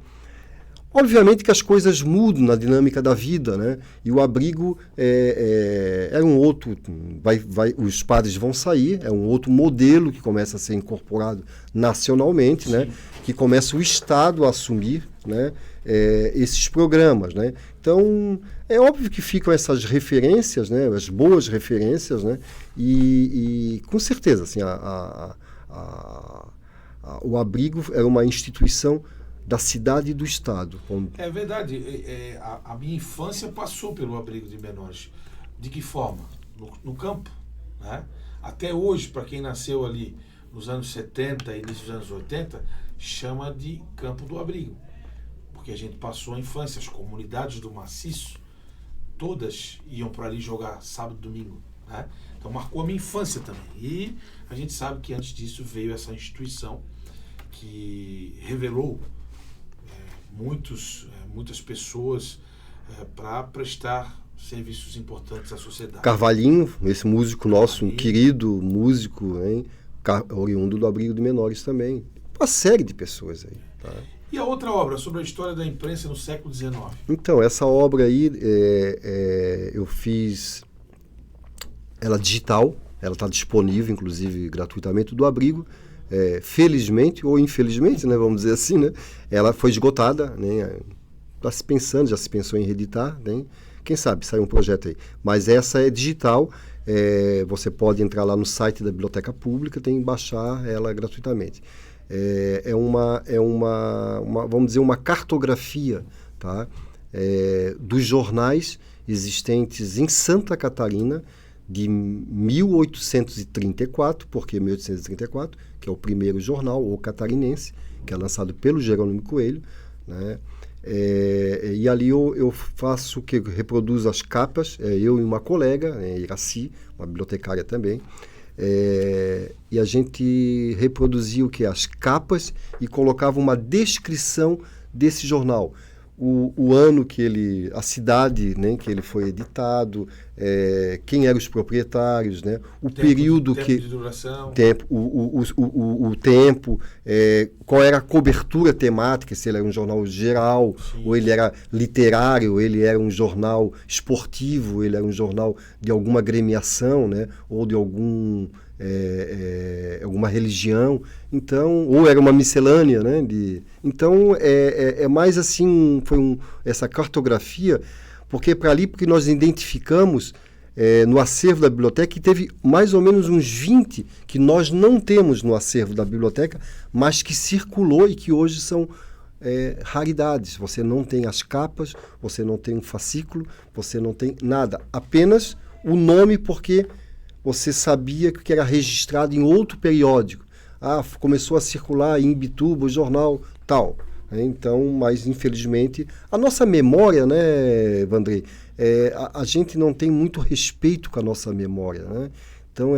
Obviamente que as coisas mudam na dinâmica da vida, né? E o abrigo é um outro, os padres vão sair, é um outro modelo que começa a ser incorporado nacionalmente, né? Que começa o Estado a assumir, né? Esses programas, né? Então, é óbvio que ficam essas referências, né? As boas referências, né? E com certeza, assim, o abrigo era uma instituição da cidade e do Estado. É verdade. A minha infância passou pelo abrigo de menores. De que forma? No campo, né? Até hoje, para quem nasceu ali nos anos 70 e início dos anos 80, chama de Campo do Abrigo, porque a gente passou a infância, as comunidades do Maciço, todas iam para ali jogar sábado e domingo, né? Então marcou a minha infância também. E a gente sabe que antes disso veio essa instituição que revelou muitas pessoas para prestar serviços importantes à sociedade. Carvalhinho, esse músico nosso, um querido músico, hein? Oriundo do Abrigo de Menores também. Uma série de pessoas aí. Tá? E a outra obra sobre a história da imprensa no século XIX? Então, essa obra aí, eu fiz ela digital, ela está disponível, inclusive, gratuitamente, do Abrigo. Felizmente ou infelizmente, né, vamos dizer assim, né, ela foi esgotada, né, já se pensou em reeditar, né, quem sabe sai um projeto aí. Mas essa é digital, você pode entrar lá no site da Biblioteca Pública, tem que baixar ela gratuitamente. Vamos dizer, uma cartografia, tá, dos jornais existentes em Santa Catarina, de 1834, porque 1834, que é o primeiro jornal, o catarinense, que é lançado pelo Jerônimo Coelho, né? E ali eu faço o que? Reproduzo as capas, eu e uma colega, Iraci, uma bibliotecária também, e a gente reproduzia o que? As capas e colocava uma descrição desse jornal. O ano que a cidade, né, que ele foi editado, quem eram os proprietários, né, período tempo que... de duração. O tempo, qual era a cobertura temática, se ele era um jornal geral, sim, ou ele era literário, ele era um jornal esportivo, ele era um jornal de alguma agremiação, né, ou de alguma religião, então, ou era uma miscelânea, né? Então, mais assim, essa cartografia, porque porque nós identificamos no acervo da biblioteca, que teve mais ou menos uns 20 que nós não temos no acervo da biblioteca, mas que circulou e que hoje são raridades. Você não tem as capas, você não tem um fascículo, você não tem nada, apenas o nome, porque você sabia que era registrado em outro periódico. Começou a circular em Imbituba, o jornal tal. Então, mas infelizmente, a nossa memória, né, Vandrei, a gente não tem muito respeito com a nossa memória, né? Então,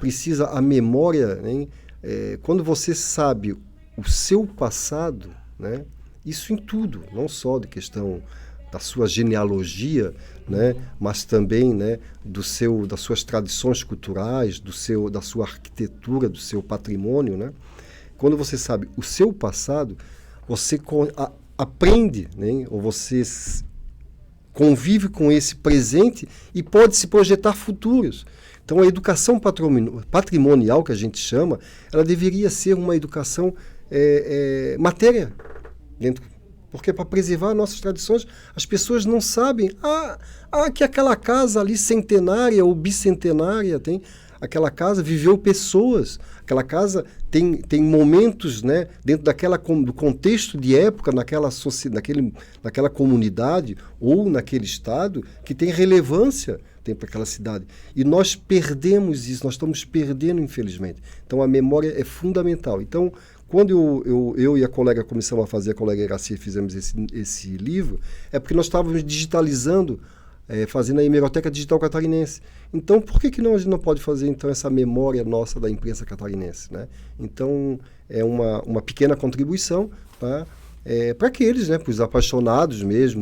precisa a memória, né? Quando você sabe o seu passado, né, isso em tudo, não só de questão da sua genealogia, né, mas também, né, das suas tradições culturais, da sua arquitetura, do seu patrimônio, né? Quando você sabe o seu passado, você aprende, né, ou você convive com esse presente e pode se projetar futuros. Então, a educação patrimonial, que a gente chama, ela deveria ser uma educação matéria dentro. Porque para preservar nossas tradições, as pessoas não sabem que aquela casa ali centenária ou bicentenária, aquela casa viveu pessoas, aquela casa tem momentos, né, dentro do contexto de época, naquela comunidade ou naquele estado, que tem relevância para aquela cidade. E nós perdemos isso, nós estamos perdendo, infelizmente. Então, a memória é fundamental. Então, quando eu e a colega começamos a fazer, a colega Iraci, fizemos esse livro, é porque nós estávamos digitalizando, fazendo a hemeroteca digital catarinense. Então, por que a gente não pode fazer, então, essa memória nossa da imprensa catarinense, né? Então, é uma pequena contribuição, tá? Para aqueles, né, para os apaixonados mesmo,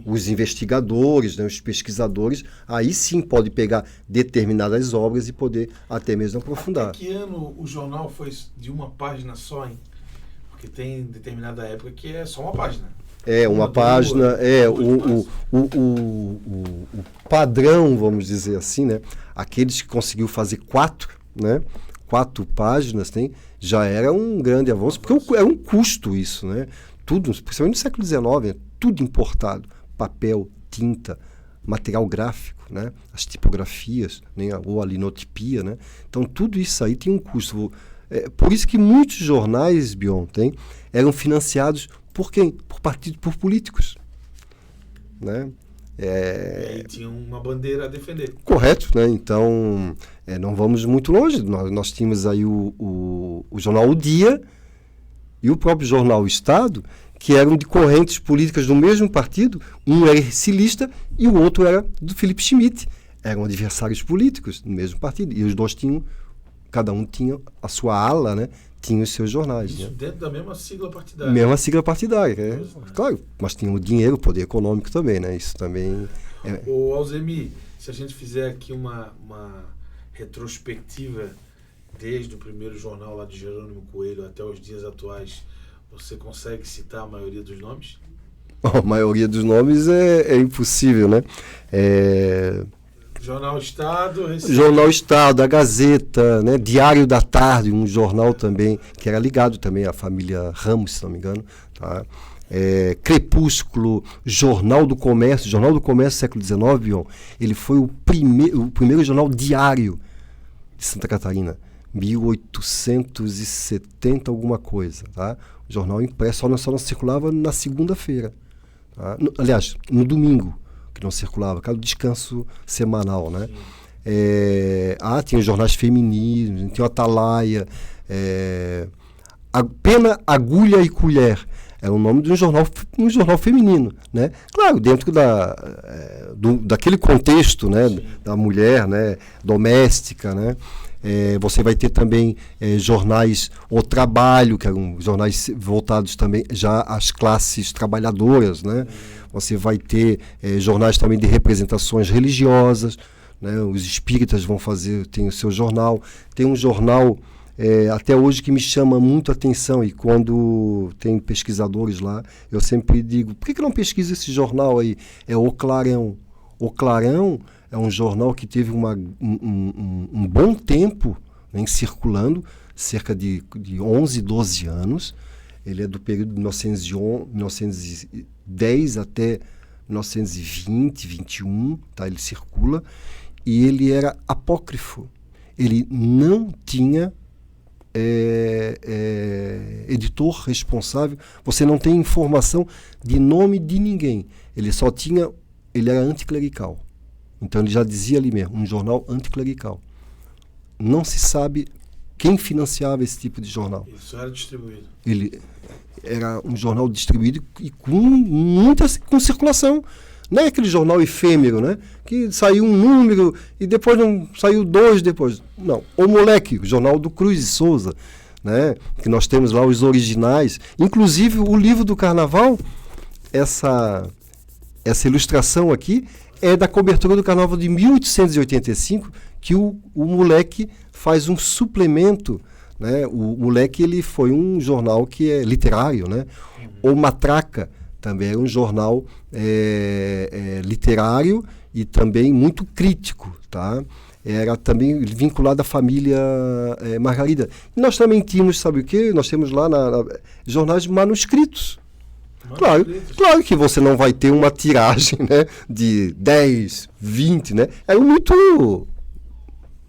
os investigadores, né, os pesquisadores, aí sim pode pegar determinadas obras e poder até mesmo aprofundar. Até que ano o jornal foi de uma página só, hein? Porque tem determinada época que é só uma página. Uma página, o padrão, vamos dizer assim, né? Aqueles que conseguiu fazer 4, né? 4 páginas, já era um grande avanço, porque é um custo isso, né? Tudo, principalmente no século XIX, tudo importado, papel, tinta, material gráfico, né? As tipografias, né? Ou a linotipia, né? Então, tudo isso aí tem um custo. Por isso que muitos jornais, Bion, eram financiados por quem? Por políticos, né? E aí tinha uma bandeira a defender. Correto, né? Então, não vamos muito longe. Nós tínhamos aí o jornal O Dia e o próprio jornal O Estado, que eram de correntes políticas do mesmo partido. Um era ercilista e o outro era do Felipe Schmidt. Eram adversários políticos do mesmo partido. E os dois tinham, cada um tinha a sua ala, né? Tinha os seus jornais. Isso, né? dentro da mesma sigla partidária. Mesma sigla partidária, claro. Mas tinha o dinheiro, o poder econômico também, né? Isso também... Ô, Alzemi, se a gente fizer aqui uma retrospectiva desde o primeiro jornal lá de Jerônimo Coelho até os dias atuais, você consegue citar a maioria dos nomes? A maioria dos nomes é impossível, né? Jornal Estado... Jornal Estado, a Gazeta, né? Diário da Tarde, um jornal também, que era ligado também à família Ramos, se não me engano. Tá? Crepúsculo, Jornal do Comércio século XIX, ele foi o primeiro jornal diário de Santa Catarina, 1870 alguma coisa. Tá? O jornal impresso só não circulava na segunda-feira. Tá? Aliás, no domingo, que não circulava, cada descanso semanal, né? Tinha jornais femininos, tinha o Atalaia, Pena, Agulha e Colher, era o nome de um jornal feminino, né? Claro, dentro daquele contexto, né? Da mulher, né? Doméstica, né? Você vai ter também jornais O Trabalho, que eram jornais voltados também já às classes trabalhadoras, né? Você vai ter jornais também de representações religiosas, né? Os espíritas tem o seu jornal. Tem um jornal até hoje que me chama muito a atenção, e quando tem pesquisadores lá, eu sempre digo, por que não pesquisa esse jornal aí? É O Clarão. O Clarão é um jornal que teve um bom tempo, né, circulando, cerca de 11, 12 anos. Ele é do período de 1910 até 1920, 21, tá? Ele circula, e ele era apócrifo. Ele não tinha editor responsável, você não tem informação de nome de ninguém. Ele era anticlerical. Então ele já dizia ali mesmo, um jornal anticlerical. Não se sabe quem financiava esse tipo de jornal. Isso era distribuído. Ele era um jornal distribuído e com circulação. Não é aquele jornal efêmero, né? Que saiu um número e depois não saiu dois depois. Não. O Moleque, o jornal do Cruz de Souza, né? Que nós temos lá os originais. Inclusive o livro do Carnaval, essa ilustração aqui é da cobertura do Carnaval de 1885, que o Moleque faz um suplemento, né? O Moleque, ele foi um jornal que é literário, né? O Matraca também é um jornal literário e também muito crítico, tá? Era também vinculado à família Margarida. E nós também tínhamos, sabe o quê? Nós temos lá jornais manuscritos. Claro que você não vai ter uma tiragem, né, de 10, 20, né? É muito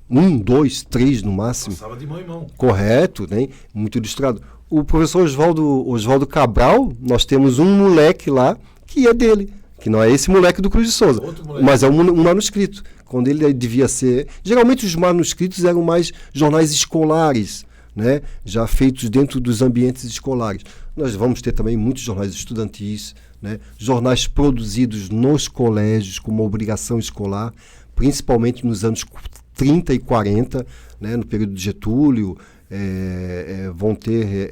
1, 2, 3 no máximo. Passava de mão em mão. Correto, né? Muito ilustrado. O professor Oswaldo Cabral, nós temos um moleque lá que é dele, que não é esse moleque do Cruz de Souza, mas é um manuscrito. Quando ele devia ser... Geralmente os manuscritos eram mais jornais escolares, né? Já feitos dentro dos ambientes escolares. Nós vamos ter também muitos jornais estudantis, né? Jornais produzidos nos colégios como obrigação escolar, principalmente nos anos 30 e 40, né? No período de Getúlio, vão ter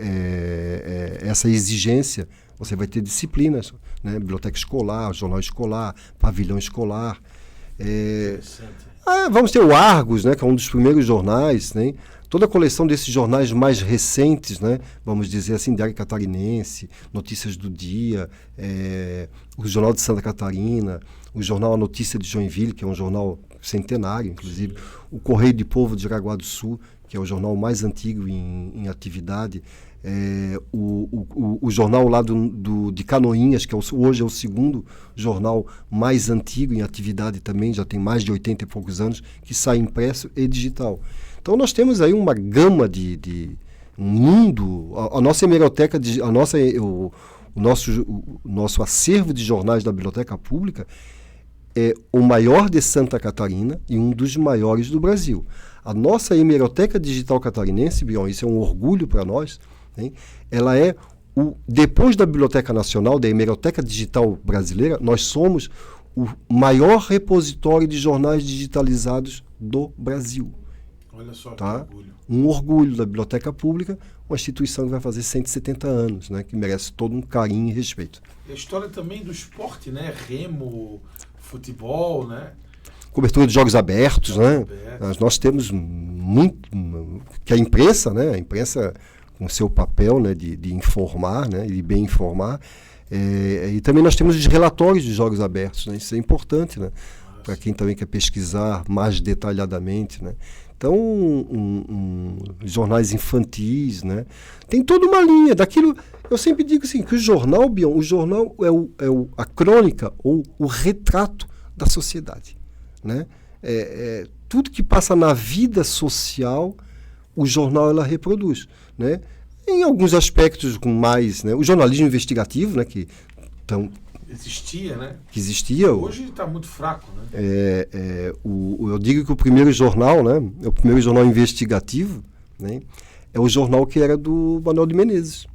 essa exigência. Você vai ter disciplinas, né? Biblioteca escolar, jornal escolar, pavilhão escolar. Vamos ter o Argos, né? Que é um dos primeiros jornais, né? Toda a coleção desses jornais mais recentes, né? Vamos dizer assim, Diário Catarinense, Notícias do Dia, o Jornal de Santa Catarina, o jornal A Notícia de Joinville, que é um jornal centenário, inclusive, o Correio de Povo de Jaraguá do Sul, que é o jornal mais antigo em atividade, o jornal lá de Canoinhas, que hoje é o segundo jornal mais antigo em atividade também, já tem mais de 80 e poucos anos, que sai impresso e digital. Então nós temos aí uma gama de um mundo, a nossa hemeroteca, o nosso acervo de jornais da biblioteca pública é o maior de Santa Catarina e um dos maiores do Brasil. A nossa Hemeroteca Digital Catarinense, Bion, isso é um orgulho para nós, né? Ela é, depois da Biblioteca Nacional, da Hemeroteca Digital Brasileira, nós somos o maior repositório de jornais digitalizados do Brasil. Olha só, tá? Que orgulho. Um orgulho da Biblioteca Pública, uma instituição que vai fazer 170 anos, né? Que merece todo um carinho e respeito. E a história também do esporte, né? Remo, futebol, né? Cobertura de jogos abertos, né? Nós temos muito, que a imprensa, né? A imprensa com seu papel, né? De informar, né? E de bem informar. E também nós temos os relatórios de jogos abertos, né? Isso é importante, né? Para quem também quer pesquisar mais detalhadamente, né? Então, jornais infantis, né? Tem toda uma linha daquilo. Eu sempre digo assim, que o jornal, Bion, o jornal é a crônica ou o retrato da sociedade, né? Tudo que passa na vida social, o jornal ela reproduz, né? Em alguns aspectos com mais, né? O jornalismo investigativo, né? Existia, né? Que existia. Hoje está muito fraco, né? Eu digo que o primeiro jornal, né? O primeiro jornal investigativo, né? É o jornal que era do Manuel de Menezes.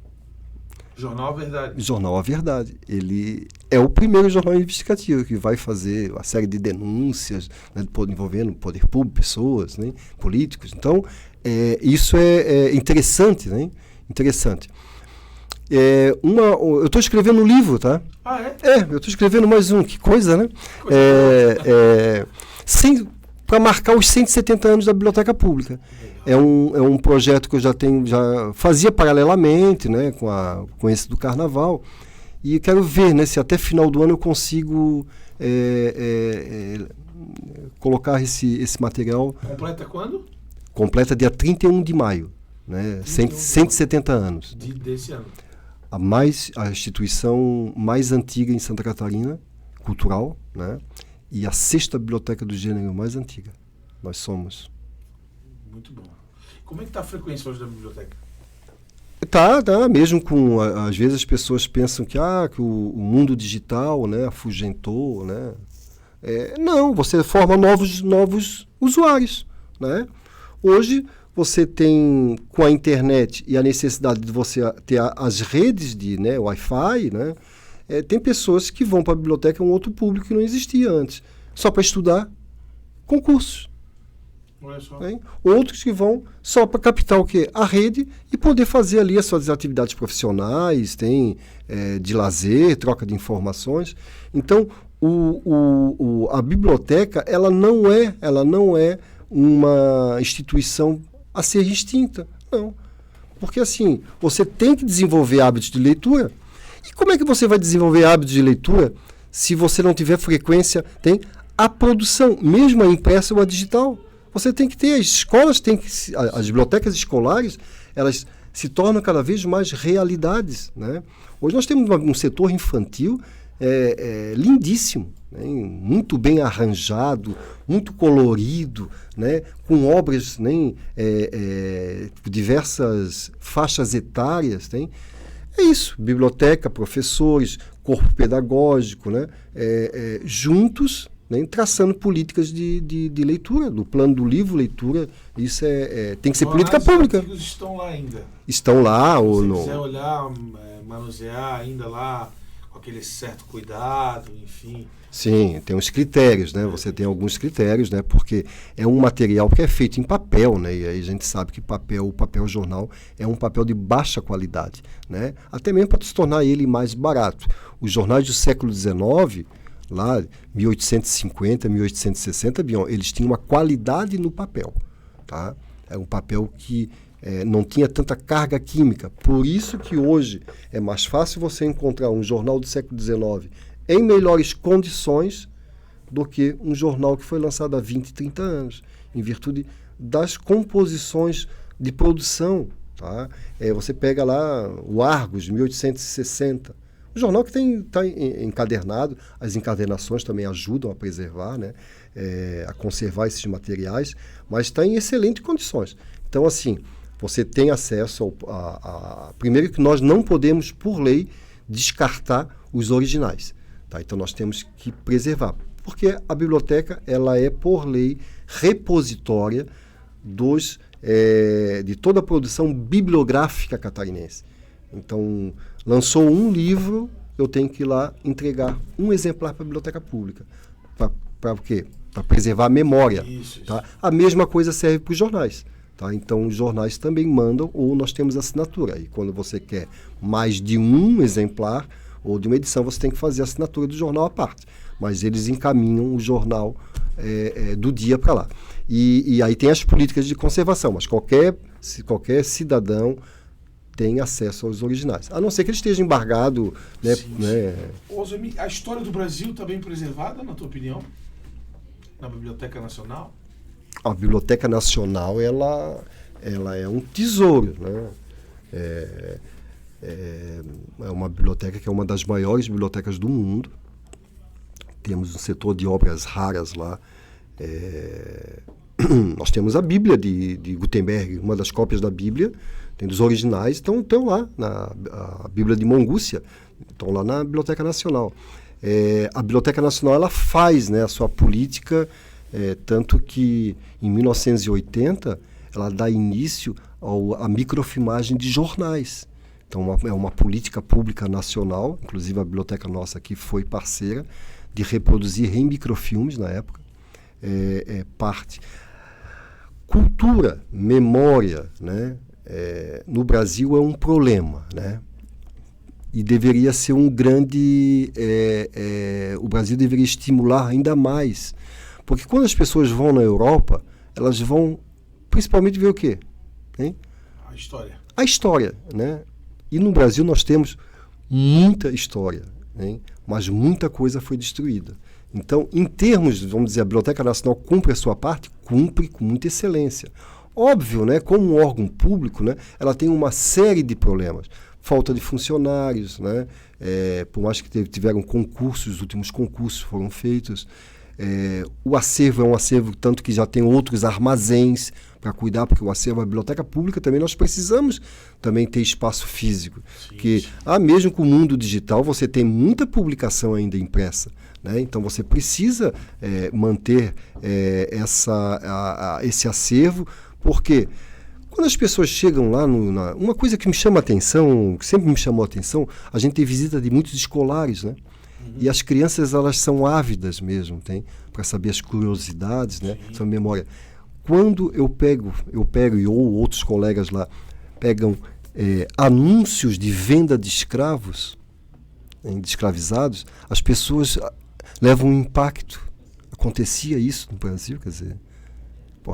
Jornal A Verdade. Jornal A Verdade. Ele é o primeiro jornal investigativo que vai fazer uma série de denúncias, né, envolvendo poder público, pessoas, né, políticos. Então, isso é interessante, né? Interessante. Eu estou escrevendo um livro, tá? Ah, é? Eu estou escrevendo mais um. Que coisa, né? Para marcar os 170 anos da Biblioteca Pública. É um projeto que eu já fazia paralelamente, né, com esse do Carnaval. E quero ver, né, se até final do ano eu consigo colocar esse material. Completa quando? Completa dia 31 de maio. Né, 170 anos. Desse ano. A instituição mais antiga em Santa Catarina, cultural, né? E a 6ª biblioteca do gênero mais antiga. Nós somos. Muito bom. Como é que está a frequência hoje da biblioteca? Tá, mesmo com... Às vezes as pessoas pensam que o mundo digital, né, afugentou, né? Não, você forma novos usuários, né? Hoje... Você tem, com a internet e a necessidade de você ter as redes de, né, Wi-Fi, né, tem pessoas que vão para a biblioteca, um outro público que não existia antes, só para estudar concursos. Olha só. Né? Outros que vão só para captar o quê? A rede e poder fazer ali as suas atividades profissionais, de lazer, troca de informações. Então, a biblioteca ela não é uma instituição a ser extinta, não. Porque assim, você tem que desenvolver hábitos de leitura. E como é que você vai desenvolver hábitos de leitura se você não tiver frequência? Tem a produção, mesmo a impressa ou a digital. Você tem que ter, as escolas as bibliotecas escolares, elas se tornam cada vez mais realidades, né? Hoje nós temos um setor infantil lindíssimo, né? Muito bem arranjado, muito colorido, né? Com obras, né? Diversas faixas etárias. É isso, biblioteca, professores, corpo pedagógico, né? Juntos, né? Traçando políticas de leitura, do plano do livro, leitura. Isso tem que ser política pública. Os estão lá ainda. Estão lá. Se quiser olhar, manusear ainda lá, com aquele certo cuidado, enfim. Sim, tem uns critérios, né? Você tem alguns critérios, né? Porque é um material que é feito em papel, né? E aí a gente sabe que o papel jornal é um papel de baixa qualidade, né? Até mesmo para se tornar ele mais barato. Os jornais do século XIX, lá 1850, 1860, eles tinham uma qualidade no papel, tá? É um papel que não tinha tanta carga química. Por isso que hoje é mais fácil você encontrar um jornal do século XIX em melhores condições do que um jornal que foi lançado há 20, 30 anos, em virtude das composições de produção. Tá? Você pega lá o Argos, de 1860, um jornal que está encadernado, as encadernações também ajudam a preservar, né? A conservar esses materiais, mas está em excelentes condições. Então, assim, você tem acesso primeiro que nós não podemos, por lei, descartar os originais. Tá? Então, nós temos que preservar. Porque a biblioteca ela é, por lei, repositória de toda a produção bibliográfica catarinense. Então, lançou um livro, eu tenho que ir lá entregar um exemplar para a biblioteca pública. Para o quê? Para preservar a memória. Isso. Tá? A mesma coisa serve para os jornais. Tá? Então, os jornais também mandam, ou nós temos assinatura. E quando você quer mais de um exemplar ou de uma edição, você tem que fazer a assinatura do jornal à parte. Mas eles encaminham o jornal do dia para lá. E aí tem as políticas de conservação, mas qualquer cidadão tem acesso aos originais. A não ser que ele esteja embargado. Né, Sim. Ô, Zé, a história do Brasil está bem preservada, na tua opinião? Na Biblioteca Nacional? A Biblioteca Nacional ela é um tesouro, né? É uma biblioteca que é uma das maiores bibliotecas do mundo. Temos um setor de obras raras lá. Nós temos a Bíblia de Gutenberg, uma das cópias da Bíblia, tem dos originais, estão lá, a Bíblia de Mongúcia, estão lá na Biblioteca Nacional. A Biblioteca Nacional ela faz, né, a sua política, tanto que em 1980 ela dá início à microfilmagem de jornais. Então é uma política pública nacional, inclusive a biblioteca nossa aqui foi parceira, de reproduzir em microfilmes na época. Parte. Cultura, memória, né? No Brasil é um problema, né? E deveria ser um grande... o Brasil deveria estimular ainda mais. Porque quando as pessoas vão na Europa, elas vão principalmente ver o quê? Hein? A história. A história, né? E no Brasil nós temos muita história, hein? Mas muita coisa foi destruída. Então, em termos, vamos dizer, a Biblioteca Nacional cumpre a sua parte, cumpre com muita excelência. Óbvio, né, como um órgão público, né, ela tem uma série de problemas. Falta de funcionários, né, por mais que tiveram concursos, os últimos concursos foram feitos. O acervo é um acervo tanto que já tem outros armazéns para cuidar, porque o acervo, a biblioteca pública também, nós precisamos também ter espaço físico. Sim, que mesmo com o mundo digital, você tem muita publicação ainda impressa. Né? Então você precisa manter esse acervo, porque quando as pessoas chegam lá, uma coisa que me chama a atenção, que sempre me chamou a atenção, a gente tem visita de muitos escolares, né? E as crianças, elas são ávidas mesmo, para saber as curiosidades, né? Essa memória. Quando eu pego ou outros colegas lá pegam anúncios de venda de escravos, de escravizados, as pessoas levam um impacto. Acontecia isso no Brasil, quer dizer,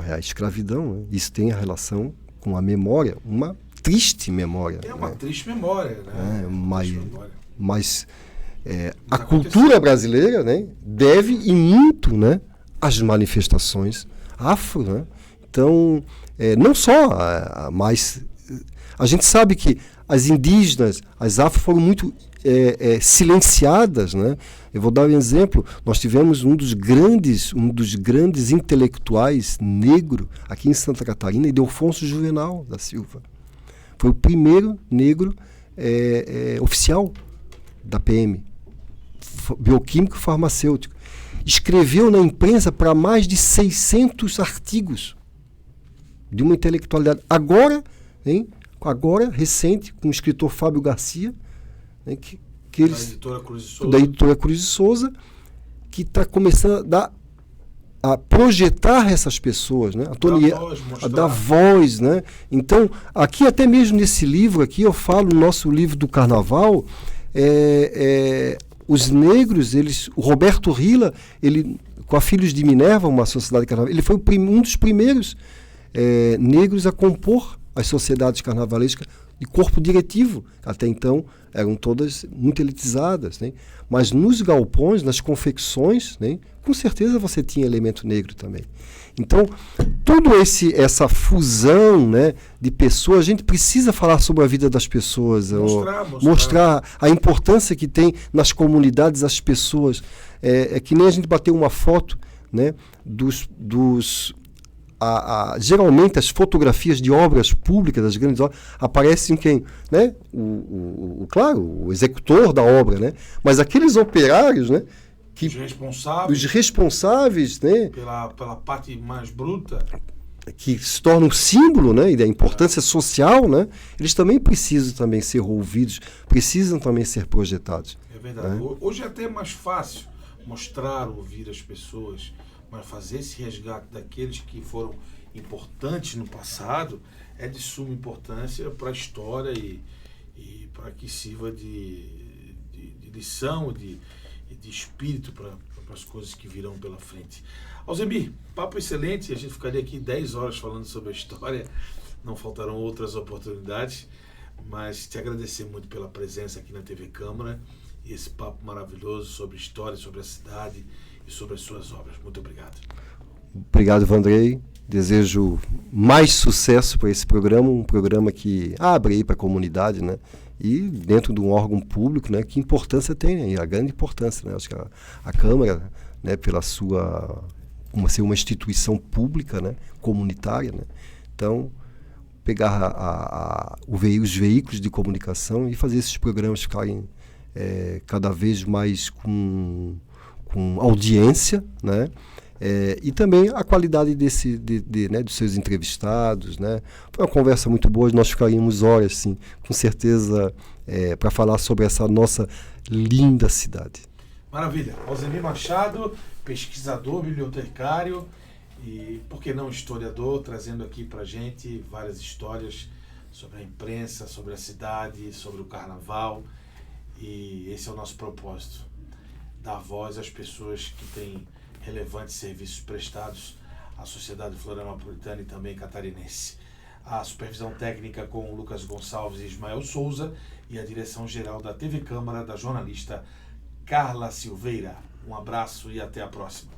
a escravidão, né? Isso tem a relação com a memória, uma triste memória. É uma triste memória, né? Mas a cultura brasileira, né, deve e muito, né, às manifestações afro, né? Então, não só, mas a gente sabe que as indígenas, as afro foram muito silenciadas, né? Eu vou dar um exemplo. Nós tivemos um dos grandes intelectuais negro aqui em Santa Catarina, Ildefonso Juvenal da Silva. Foi o primeiro negro oficial da PM, bioquímico farmacêutico. Escreveu na imprensa para mais de 600 artigos de uma intelectualidade. Agora, recente, com o escritor Fábio Garcia, né, da editora Cruz de Souza, que está começando a projetar essas pessoas, né? A dar voz, né? Então, aqui até mesmo nesse livro aqui, eu falo no nosso livro do Carnaval, os negros, o Roberto Rila, ele, com a Filhos de Minerva, uma sociedade carnaval, ele foi um dos primeiros negros a compor as sociedades carnavalescas de corpo diretivo. Até então eram todas muito elitizadas, né? Mas nos galpões, nas confecções, né, com certeza você tinha elemento negro também. Então, toda essa fusão, né, de pessoas, a gente precisa falar sobre a vida das pessoas, mostrar a importância que tem nas comunidades as pessoas. É que nem a gente bater uma foto, né, geralmente as fotografias de obras públicas, das grandes obras, aparecem quem? Né? Claro, o executor da obra, né? Mas aqueles operários, né, os responsáveis, né? Pela parte mais bruta, que se torna um símbolo, né, e da importância social, né, eles também precisam ser ouvidos, precisam também ser projetados. É verdade. Né? Hoje é até mais fácil mostrar, ouvir as pessoas, mas fazer esse resgate daqueles que foram importantes no passado é de suma importância para a história e para que sirva de lição e de espírito para as coisas que virão pela frente. Alzemir, papo excelente, a gente ficaria aqui 10 horas falando sobre a história, não faltarão outras oportunidades, mas te agradecer muito pela presença aqui na TV Câmara e esse papo maravilhoso sobre história, sobre a cidade e sobre as suas obras. Muito obrigado. Obrigado, Vandrei. Desejo mais sucesso para esse programa, um programa que abre aí para a comunidade, né? E dentro de um órgão público, né? Que importância tem, né? E a grande importância, né? Acho que a Câmara, né? Pela sua ser uma instituição pública, né? Comunitária, né? Então, pegar os veículos de comunicação e fazer esses programas ficarem cada vez mais com audiência, né? E também a qualidade né, dos seus entrevistados, né? Foi uma conversa muito boa, nós ficaríamos horas, sim, com certeza, para falar sobre essa nossa linda cidade. Maravilha. Alzemir Machado, pesquisador, bibliotecário e, por que não, historiador, trazendo aqui para a gente várias histórias sobre a imprensa, sobre a cidade, sobre o carnaval. E esse é o nosso propósito, dar voz às pessoas que têm relevantes serviços prestados à sociedade florianopolitana e também catarinense. A supervisão técnica com Lucas Gonçalves e Ismael Souza e a direção geral da TV Câmara da jornalista Carla Silveira. Um abraço e até a próxima.